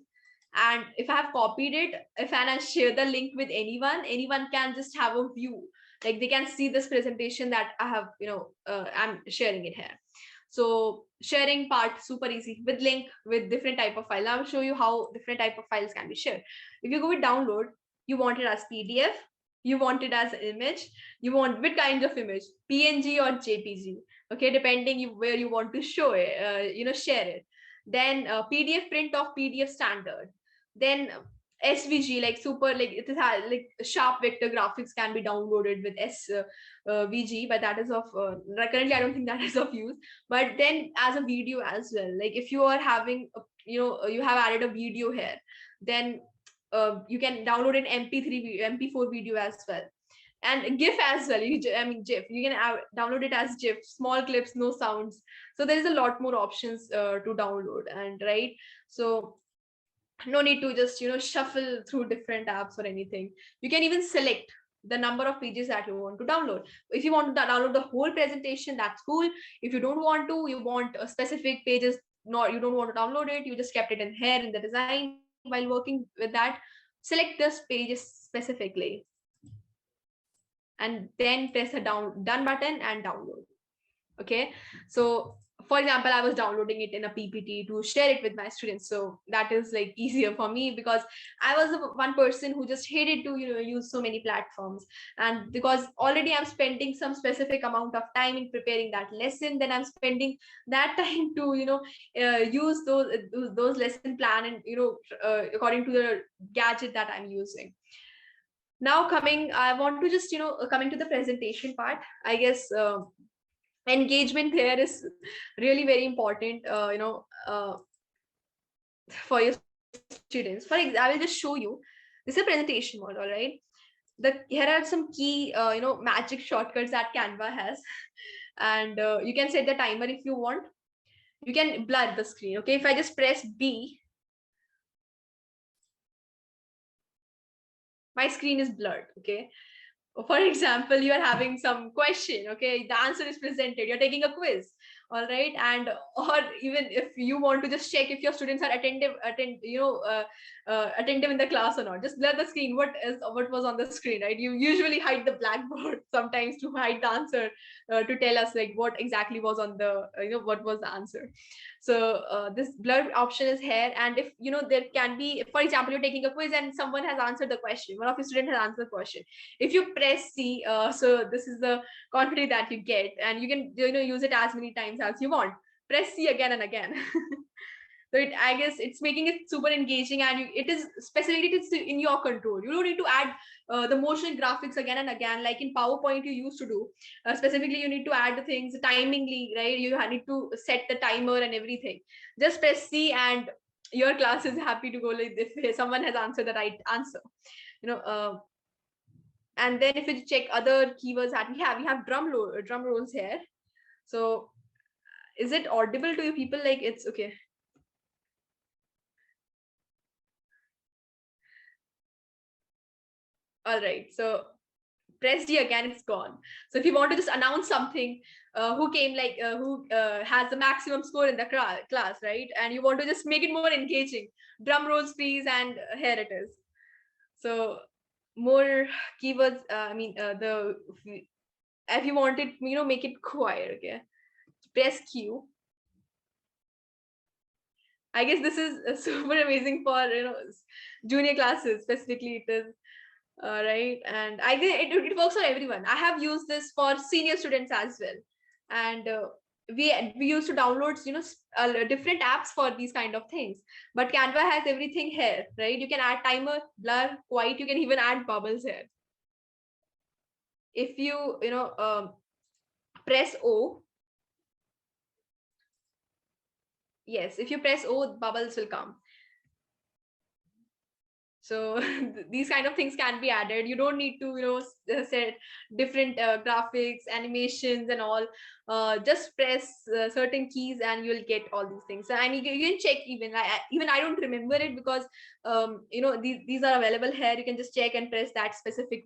And if I have copied it, if I share the link with anyone can just have a view, like they can see this presentation that I have, I'm sharing it here. So sharing part super easy with link, with different type of file. I'll show you how different type of files can be shared. If you go with download, you want it as PDF, you want it as image, you want which kind of image, PNG or JPG, okay, depending where you want to show it, share it. Then PDF print of PDF standard. Then SVG, like super, like it has like sharp vector graphics can be downloaded with SVG, but that is of currently I don't think that is of use. But then as a video as well, like if you are having you have added a video here, then you can download an MP3 MP4 video as well, and GIF as well. GIF, you can download it as GIF, small clips, no sounds. So there is a lot more options to download, and right. So no need to just shuffle through different apps or anything. You can even select the number of pages that you want to download. If you want to download the whole presentation, that's cool. If you don't want to, you want specific pages, you don't want to download it, you just kept it in here in the design while working with that, select this pages specifically and then press the done button and download. Okay, so for example, I was downloading it in a PPT to share it with my students, so that is like easier for me, because I was the one person who just hated to use so many platforms. And because already I'm spending some specific amount of time in preparing that lesson, then I'm spending that time to use those lesson plan and according to the gadget that I'm using. Now I want to just coming to the presentation part. I guess engagement there is really very important, for your students. I will just show you. This is a presentation mode, all right. Here are some key magic shortcuts that Canva has. And you can set the timer if you want. You can blur the screen. Okay, if I just press B, my screen is blurred. Okay, for example, you are having some question, okay, the answer is presented, you're taking a quiz, all right. And or even if you want to just check if your students are attentive in the class or not, just blur the screen. What was on the screen, right? You usually hide the blackboard sometimes to hide the answer, to tell us like what exactly was on the what was the answer. So this blur option is here. And if there can be, for example, you're taking a quiz and someone has answered the question, one of your students has answered the question. If you press C, so this is the quantity that you get, and you can use it as many times as you want. Press C again and again. So I guess it's making it super engaging, and it is specifically it's in your control. You don't need to add the motion graphics again and again like in PowerPoint you used to do. Specifically, you need to add the things timingly, right? You need to set the timer and everything. Just press C, and your class is happy to go like if someone has answered the right answer. And then if you check other keywords that we have drum rolls here. So is it audible to you people? Like it's okay. All right, so press D again, it's gone. So if you want to just announce something, who came like who has the maximum score in the class, right? And you want to just make it more engaging, drum rolls please, and here it is. So more keywords, if you want it, make it quiet, okay? Press Q. I guess this is super amazing for, junior classes specifically. It is right, and I think it works for everyone. I have used this for senior students as well, and we used to download different apps for these kind of things. But Canva has everything here, right? You can add timer, blur, white. You can even add bubbles here. If you press O, yes, if you press O, bubbles will come. So these kind of things can be added. You don't need to set different graphics, animations and all. Just press certain keys and you'll get all these things. And you can check. Even I don't remember it, because these are available here. You can just check and press that specific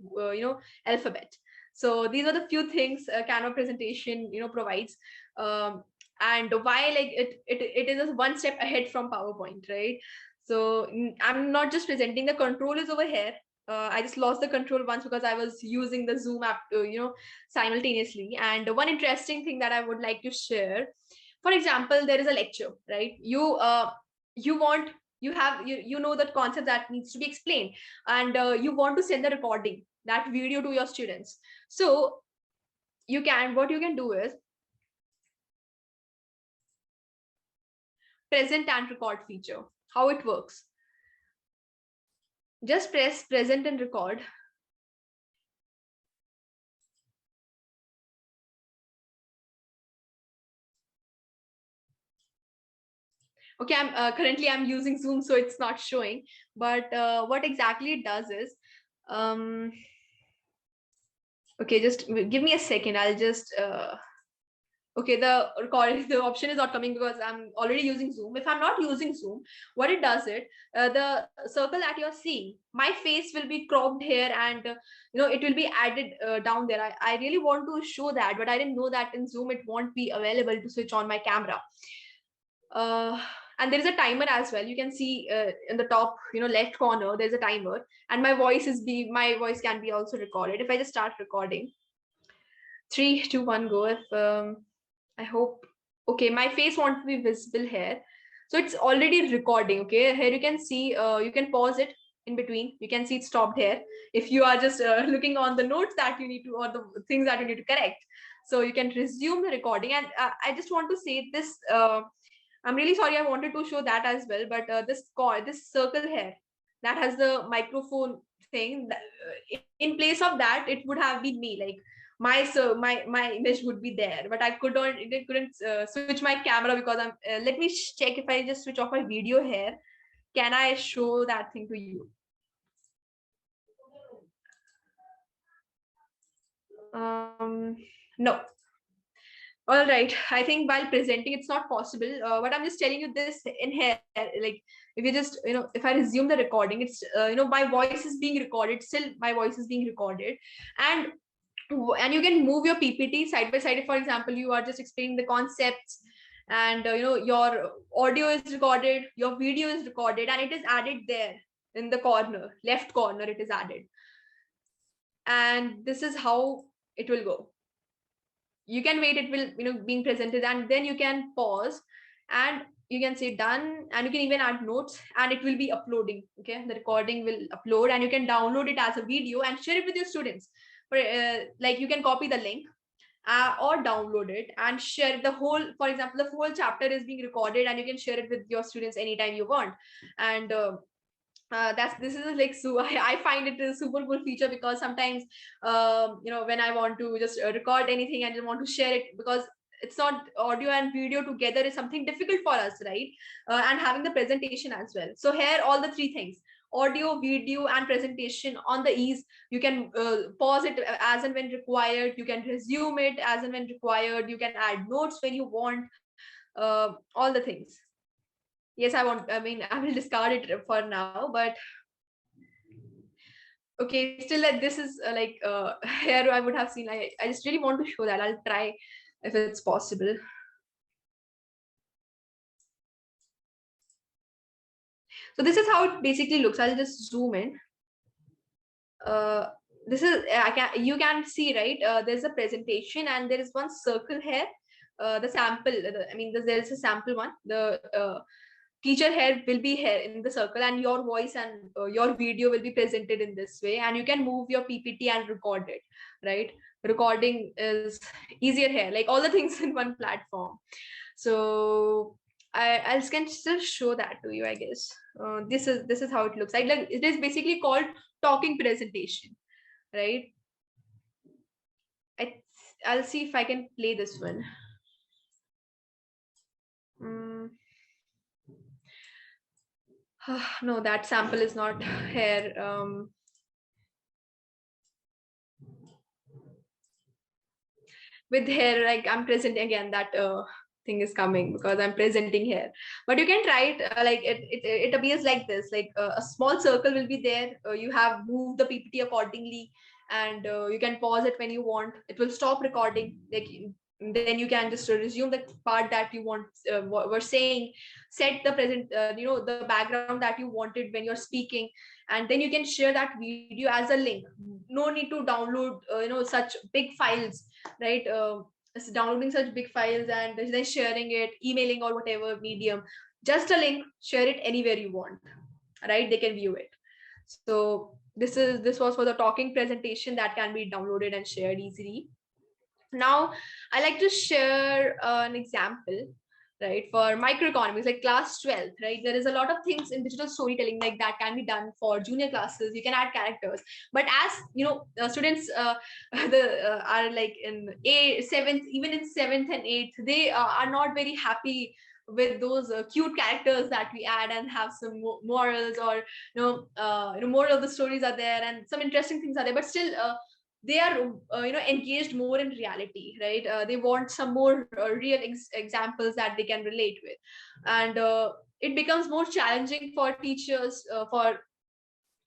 alphabet. So these are the few things Canva presentation provides. And why, like, it is one step ahead from PowerPoint, right? So I'm not just presenting, the control is over here. I just lost the control once because I was using the Zoom app, simultaneously. And one interesting thing that I would like to share, for example, there is a lecture, right? You know that concept that needs to be explained, and you want to send the recording, that video, to your students. So what you can do is present and record feature. How it works? Just press present and record. Okay, currently I'm using Zoom, so it's not showing. But what exactly it does is, okay, just give me a second. I'll just okay, the option is not coming because I'm already using Zoom. If I'm not using Zoom, what it does the circle that you're seeing, my face will be cropped here, and it will be added down there. I really want to show that, but I didn't know that in Zoom it won't be available to switch on my camera. And there is a timer as well. You can see in the top left corner there's a timer, and my voice can be also recorded. If I just start recording, 3 2 1 go. If I hope, okay, my face won't be visible here, so it's already recording. Okay, here you can see, you can pause it in between. You can see it stopped here if you are just looking on the notes that you need to, or the things that you need to correct. So you can resume the recording. And I just want to say this, I'm really sorry, I wanted to show that as well, but this circle here that has the microphone thing, in place of that, it would have been me. Like, my image would be there, but I couldn't switch my camera because I'm. Let me check if I just switch off my video here. Can I show that thing to you? No. All right, I think while presenting it's not possible, but I'm just telling you this in here. Like, if you just if I resume the recording, it's my voice is being recorded. Still my voice is being recorded, and you can move your PPT side by side. If, for example, you are just explaining the concepts, and your audio is recorded, your video is recorded, and it is added there in the corner, left corner, it is added. And this is how it will go. You can wait, it will being presented, and then you can pause and you can say done, and you can even add notes, and it will be uploading. Okay, the recording will upload, and you can download it as a video and share it with your students. Like, you can copy the link or download it and share the whole. For example, the whole chapter is being recorded, and you can share it with your students anytime you want. And this is like, so I find it a super cool feature, because sometimes when I want to just record anything and I want to share it, because it's not audio and video together is something difficult for us, right? And having the presentation as well. So here, all the three things: audio, video, and presentation on the ease. You can pause it as and when required. You can resume it as and when required. You can add notes when you want. All the things. Yes, I will discard it for now, but okay, still, this is here I would have seen. I just really want to show that. I'll try if it's possible. So this is how it basically looks. I'll just zoom in. This is, you can see, right? There's a presentation, and there is one circle here. The sample, there is a sample one. The teacher here will be here in the circle, and your voice and your video will be presented in this way, and you can move your PPT and record it, right? Recording is easier here, like all the things in one platform. So I can still show that to you, I guess. This is how it looks like it is basically called talking presentation, right? I'll see if I can play this one. No, that sample is not here. With here, like I'm presenting again, that thing is coming because I'm presenting here. But you can try it, like it appears like this, like a small circle will be there. You have moved the PPT accordingly, and you can pause it when you want. It will stop recording. Like then you can just resume the part that you want were saying, set the the background that you wanted when you're speaking, and then you can share that video as a link. No need to download such big files, right? Downloading such big files and then sharing it, emailing or whatever medium. Just a link, share it anywhere you want, right? They can view it. So this was for the talking presentation that can be downloaded and shared easily. Now I like to share an example, right, for microeconomics, like class 12, right? There is a lot of things in digital storytelling like that can be done for junior classes. You can add characters, but as students are like in seventh, even in 7th and 8th, they are not very happy with those cute characters that we add and have some morals, or moral of the stories are there and some interesting things are there, but still they are engaged more in reality, right? They want some more real examples that they can relate with, and it becomes more challenging for teachers for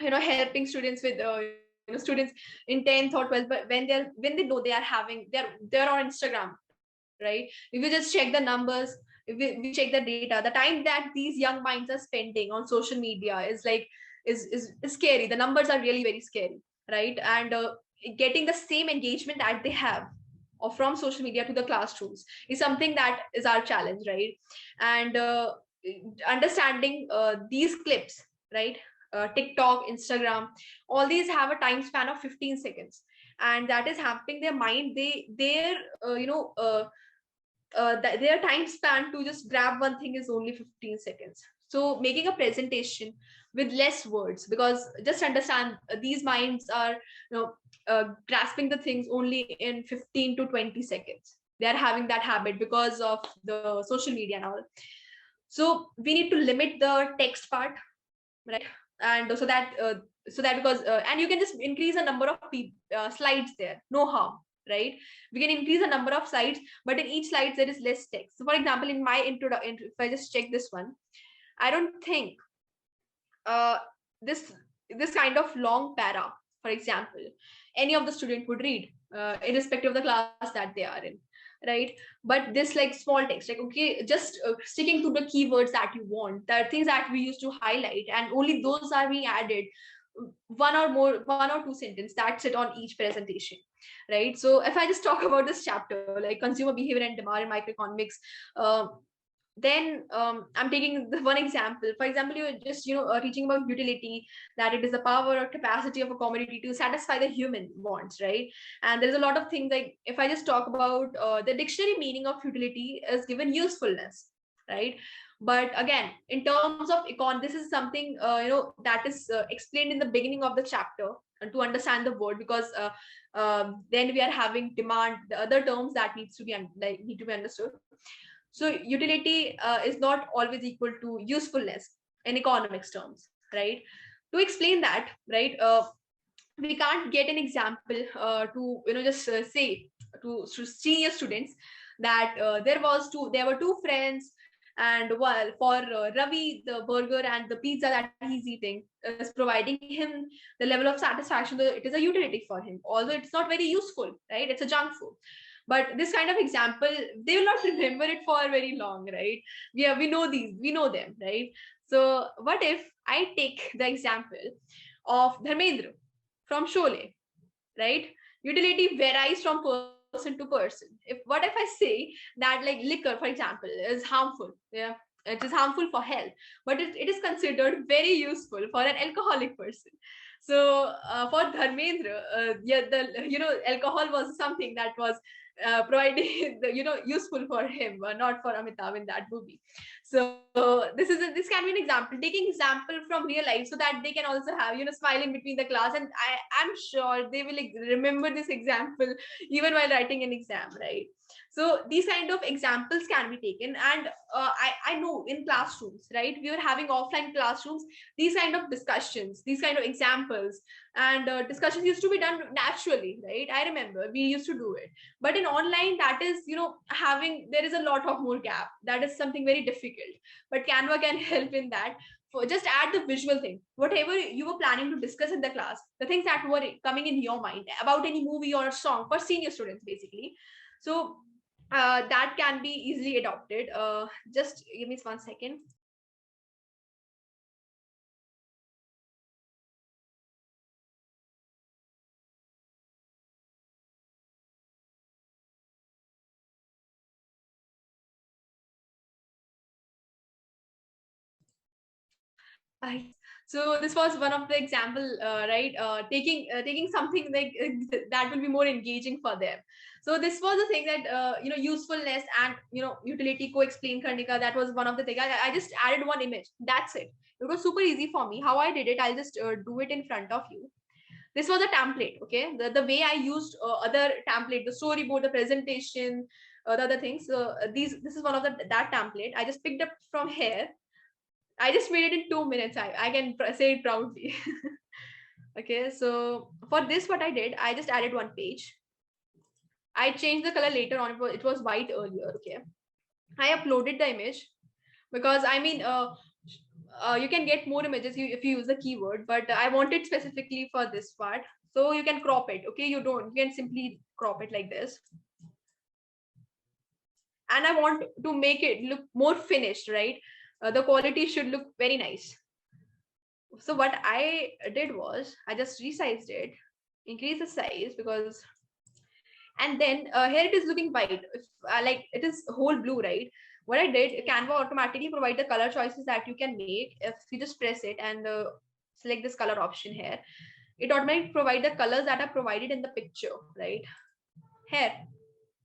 helping students with students in 10th or 12th, but when they know they're on Instagram, right? If you just check the numbers, if we check the data, the time that these young minds are spending on social media is like is scary. The numbers are really very scary, right? And getting the same engagement that they have or from social media to the classrooms is something that is our challenge, right? And understanding these clips, right? TikTok, Instagram, all these have a time span of 15 seconds, and that is happening their mind. Their time span to just grab one thing is only 15 seconds. So making a presentation with less words, because just understand these minds are grasping the things only in 15 to 20 seconds. They are having that habit because of the social media and all. So we need to limit the text part, right? And so that because and you can just increase the number of slides there, no harm, right? We can increase the number of slides, but in each slide there is less text. So for example, in my introduction, if I just check this one, I don't think this kind of long para, for example, any of the student would read, irrespective of the class that they are in, right? But this like small text, like okay, just sticking to the keywords that you want, there are things that we used to highlight, and only those are being added, one or two sentences, that's it on each presentation, right? So if I just talk about this chapter, like consumer behavior and demand in microeconomics, then I'm taking the one example. For example, you're just teaching about utility, that it is the power or capacity of a commodity to satisfy the human wants, right? And there's a lot of things, like if I just talk about the dictionary meaning of utility is given usefulness, right? But again, in terms of this is something that is explained in the beginning of the chapter, to understand the word, because then we are having demand, the other terms that need to be understood. So utility is not always equal to usefulness in economics terms, right? To explain that, right, we can't get an example to just say to senior students that there were two friends, and while for Ravi, the burger and the pizza that he's eating is providing him the level of satisfaction. It is a utility for him, although it's not very useful, right? It's a junk food. But this kind of example, they will not remember it for very long, right? We know them, right? So what if I take the example of Dharmendra from Sholay, right? Utility varies from person to person. What if I say that like liquor, for example, is harmful? Yeah, it is harmful for health, but it is considered very useful for an alcoholic person. So for Dharmendra, alcohol was something that was providing useful for him, not for Amitabh in that movie. So this can be an example, taking example from real life, so that they can also have smile in between the class, and I'm sure they will remember this example even while writing an exam, right? So these kind of examples can be taken, and I know in classrooms, right, we were having offline classrooms, these kind of discussions, these kind of examples and discussions used to be done naturally, right? I remember we used to do it, but in online, that is there is a lot of more gap, that is something very difficult, but Canva can help in that. For just add the visual thing, whatever you were planning to discuss in the class, the things that were coming in your mind about any movie or a song for senior students basically. So that can be easily adopted. Just give me 1 second. So this was one of the example, right? Taking something like that will be more engaging for them. So this was the thing that usefulness and utility co-explain karne ka, that was one of the thing. I just added one image. That's it. It was super easy for me. How I did it, I'll just do it in front of you. This was a template, okay? The way I used other template, the storyboard, the presentation, the other things. This is one of that template. I just picked up from here. I just made it in 2 minutes. I can say it proudly. Okay, so for this, what I did, I just added one page. I changed the color later on. It was white earlier. Okay, I uploaded the image because I mean, you can get more images if you use the keyword, but I wanted specifically for this part. So you can crop it. Okay, you can simply crop it like this. And I want to make it look more finished, right? The quality should look very nice. So what I did was I just resized it, increase the size because, and then here it is looking white. If, like it is whole blue, right? What I did, Canva automatically provide the color choices that you can make. If you just press it and select this color option here, it automatically provide the colors that are provided in the picture, right? Here.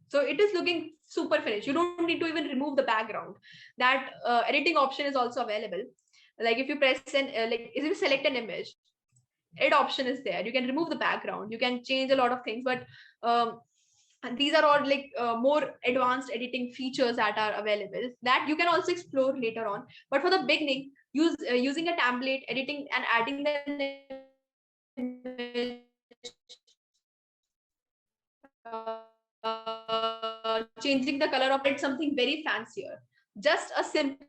So it is looking super finished. You don't need to even remove the background. That editing option is also available. Like if you press and if you select an image, edit option is there. You can remove the background. You can change a lot of things, but and these are all like more advanced editing features that are available that you can also explore later on. But for the beginning, using a template, editing and adding the image, changing the color of it, something very fancier. Just a simple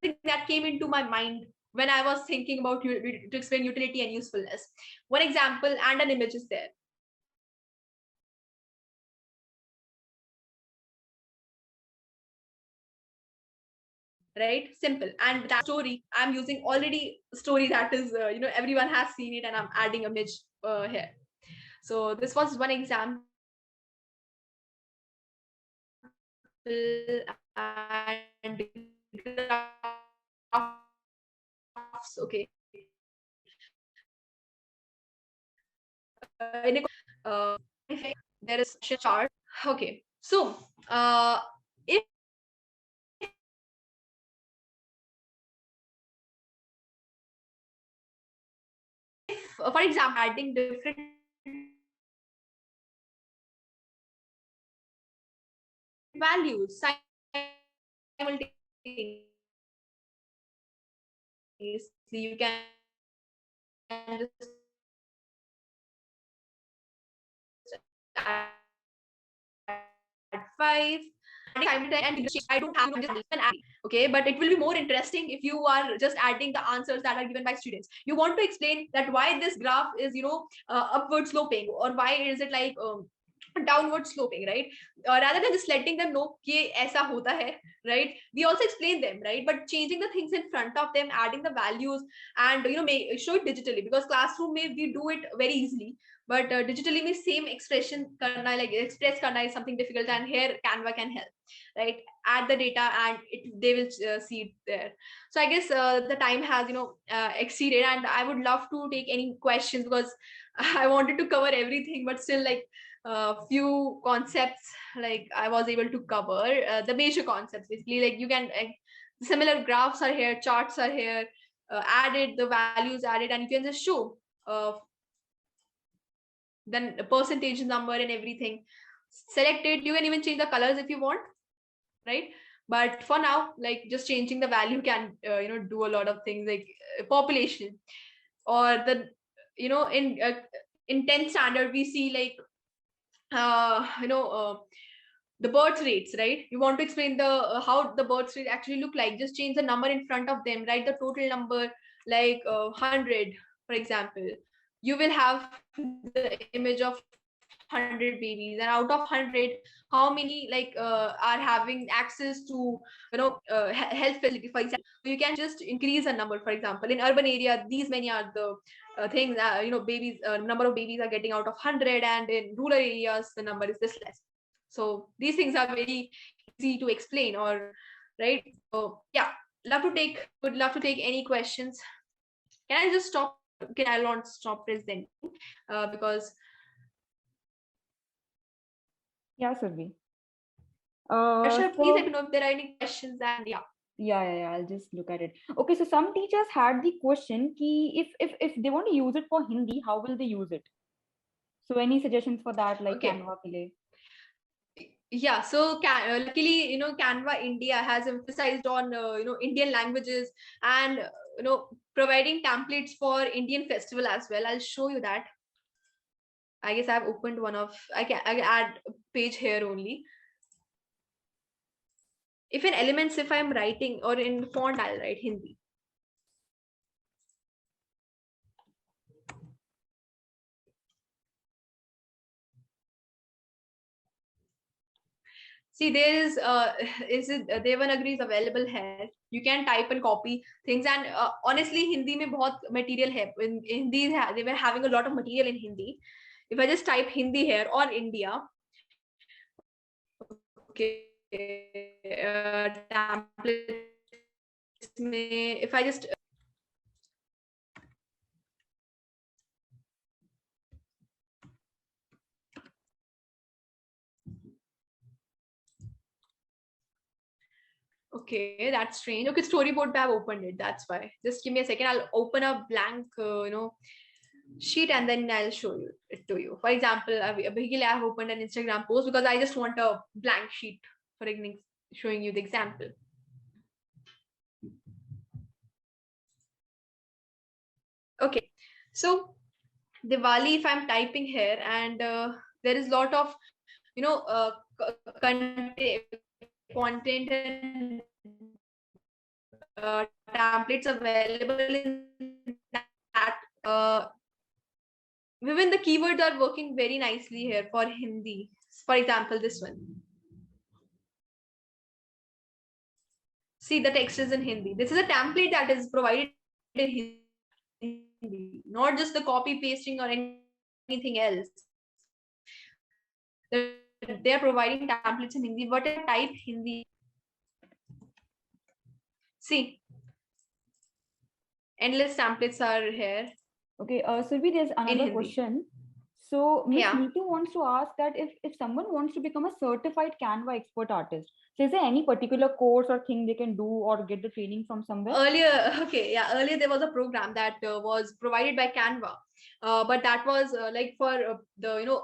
thing that came into my mind when I was thinking about to explain utility and usefulness. One example and an image is there. Right, simple. And that story, I'm using already story that is everyone has seen it, and I'm adding image here. So this was one example, and graphs, okay. There is a chart. Okay, so if for example adding different values simultaneously, you can just add 5 and I don't have okay, but it will be more interesting if you are just adding the answers that are given by students. You want to explain that why this graph is upward sloping, or why is it like downward sloping, right? Rather than just letting them know कि ऐसा होता है, right? We also explain them, right? But changing the things in front of them, adding the values, and show it digitally, because classroom may we do it very easily, but digitally में same expression करना, like express करना is something difficult, and here Canva can help, right? Add the data and they will see it there. So I guess the time has exceeded, and I would love to take any questions, because I wanted to cover everything, but still, like, few concepts like I was able to cover, the major concepts basically. Like, you can similar graphs are here, charts are here, added, the values added, and you can just show then the percentage number and everything. Select it. You can even change the colors if you want, right? But for now, like, just changing the value can do a lot of things, like population, or the in 10th standard we see, like, the birth rates, right? You want to explain the how the birth rate actually look like, just change the number in front of them, write the total number, like 100, for example. You will have the image of 100 babies, and out of 100, how many, like, are having access to health facility, for example. You can just increase a number. For example, in urban area, these many are the things, babies, number of babies are getting out of 100, and in rural areas the number is this less. So these things are very easy to explain, or right? So yeah, would love to take any questions. Can I just stop? Can I not stop presenting? Because Yeah, Survi. please let me know if there are any questions, and yeah. Yeah, I'll just look at it. Okay, so some teachers had the question ki if they want to use it for Hindi, how will they use it? So any suggestions for that, like Okay. Canva ke liye? Yeah, so luckily, Canva India has emphasized on Indian languages, and providing templates for Indian festival as well. I'll show you that. I guess I've opened one of, I can add a page here only. If in elements, if I'm writing, or in font, I'll write Hindi. See, there is Devanagari is available here. You can type and copy things, and honestly, Hindi mein bahut material hai. In Hindi, they were having a lot of material in Hindi. If I just type Hindi here, or India, okay, templates mein, if I just okay, that's strange. Okay, storyboard tab opened it. That's why. Just give me a second. I'll open a blank, sheet, and then I'll show you it to you. For example, I have opened an Instagram post because I just want a blank sheet for showing you the example. Okay, so Diwali, if I'm typing here, and there is a lot of content and templates available in that. Even the keywords are working very nicely here for Hindi. For example, this one. See, the text is in Hindi. This is a template that is provided in Hindi, not just the copy pasting or anything else. They are providing templates in Hindi. What I type Hindi? See, endless templates are here. Okay, Survi, there's another question. So Ms. Neetu wants to ask that if someone wants to become a certified Canva expert artist, so is there any particular course or thing they can do or get the training from somewhere? Earlier there was a program that was provided by Canva, but that was like for the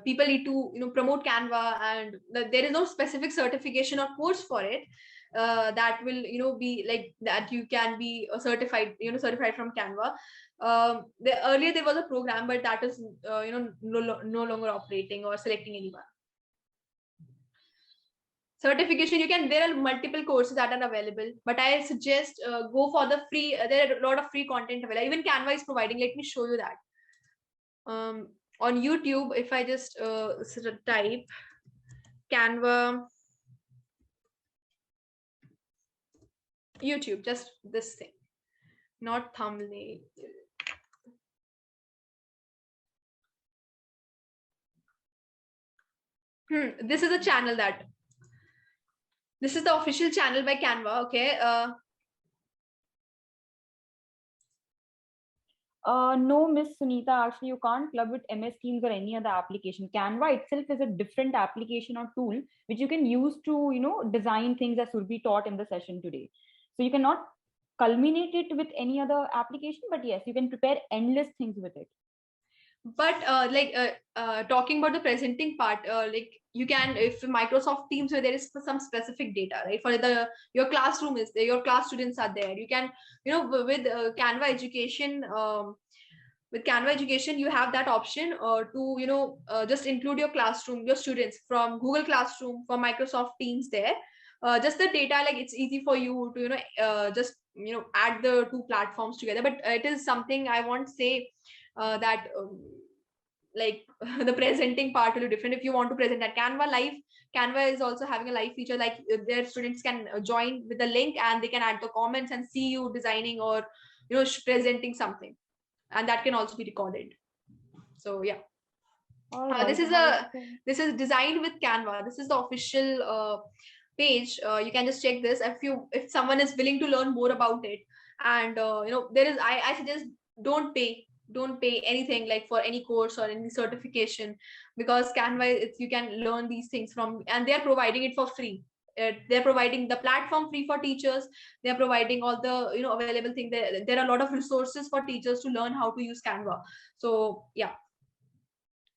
people need to promote Canva, and there is no specific certification or course for it. That will be like that you can be certified from Canva. Earlier there was a program, but that is no longer operating or selecting anyone. Certification, there are multiple courses that are available, but I suggest go for the free. There are a lot of free content available. Even Canva is providing. Let me show you that. on YouTube, if I just sort of type Canva YouTube, just this thing, not thumbnail. This is a channel this is the official channel by Canva. Okay. No, Miss Sunita, actually you can't club with MS Teams or any other application. Canva itself is a different application or tool which you can use to, design things as would be taught in the session today. So you cannot culminate it with any other application, but yes, you can prepare endless things with it. But talking about the presenting part, like you can, if Microsoft Teams where there is some specific data, right, for your classroom is there, your class students are there, you can, with Canva education, with Canva education you have that option to just include your classroom, your students from Google Classroom, for Microsoft Teams there. Just the data, like it's easy for you to just add the two platforms together. But it is something I want to say that like the presenting part will be different. If you want to present at Canva live, Canva is also having a live feature, like their students can join with the link and they can add the comments and see you designing or presenting something, and that can also be recorded. So yeah. Right. This is designed with Canva. This is the official page. You can just check this if someone is willing to learn more about it. And there is, I suggest don't pay anything like for any course or any certification, because Canva, you can learn these things from, and they are providing it for free. They're providing the platform free for teachers. They're providing all the available things. There are a lot of resources for teachers to learn how to use Canva. So yeah.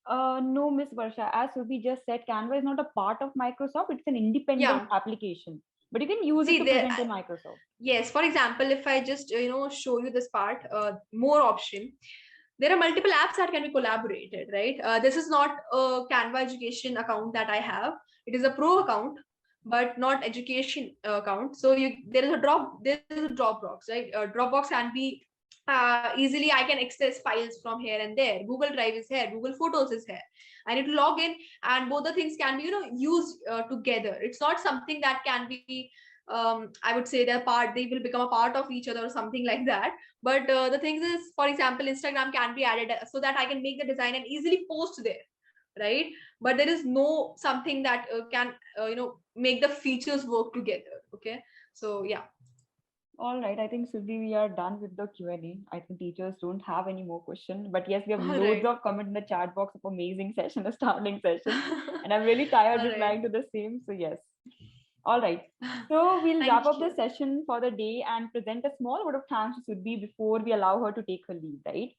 No, Miss Varsha, as Subi just said, Canva is not a part of Microsoft. It's an independent application, but you can use it to present in Microsoft. Yes, for example, if I just show you this part, more option, there are multiple apps that can be collaborated, right? This is not a Canva education account that I have. It is a pro account, but not education account. So there is a Dropbox, right? Dropbox can be easily, I can access files from here and there. Google Drive is here, Google Photos is here. I need to log in, and both the things can be used together. It's not something that can be I would say they will become a part of each other or something like that. But the thing is, for example, Instagram can be added so that I can make the design and easily post there, right? But there is no something that can make the features work together. Okay, so yeah. All right, I think Subi, we are done with the Q&A. I think teachers don't have any more questions, but yes, we have loads of comments in the chat box of amazing session, a starting session, and I'm really tired replying to the same. So yes. All right. So we'll wrap up the session for the day and present a small word of thanks to Sudbi before we allow her to take her leave, right?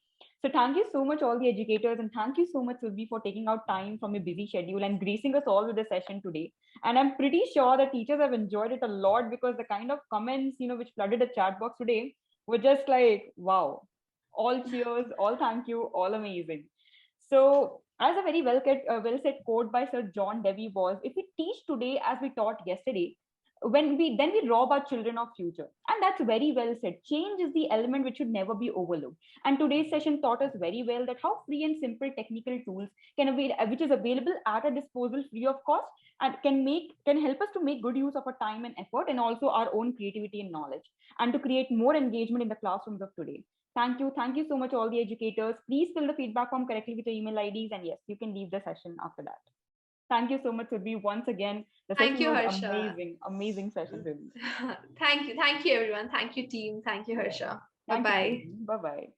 So thank you so much, all the educators, and thank you so much, Sudbi, for taking out time from your busy schedule and gracing us all with the session today. And I'm pretty sure the teachers have enjoyed it a lot, because the kind of comments, which flooded the chat box today were just like, wow, all cheers, all thank you, all amazing. So as a very well said quote by Sir John Dewey was, if we teach today as we taught yesterday, then we rob our children of future. And that's very well said. Change is the element which should never be overlooked. And today's session taught us very well that how free and simple technical tools which is available at our disposal free of cost, and can help us to make good use of our time and effort, and also our own creativity and knowledge, and to create more engagement in the classrooms of today. Thank you. Thank you so much, all the educators. Please fill the feedback form correctly with your email IDs. And yes, you can leave the session after that. Thank you so much, Sudbi, once again. The session was amazing. Amazing session, really. Thank you. Thank you, everyone. Thank you, team. Thank you, Harsha. Bye-bye. Bye-bye.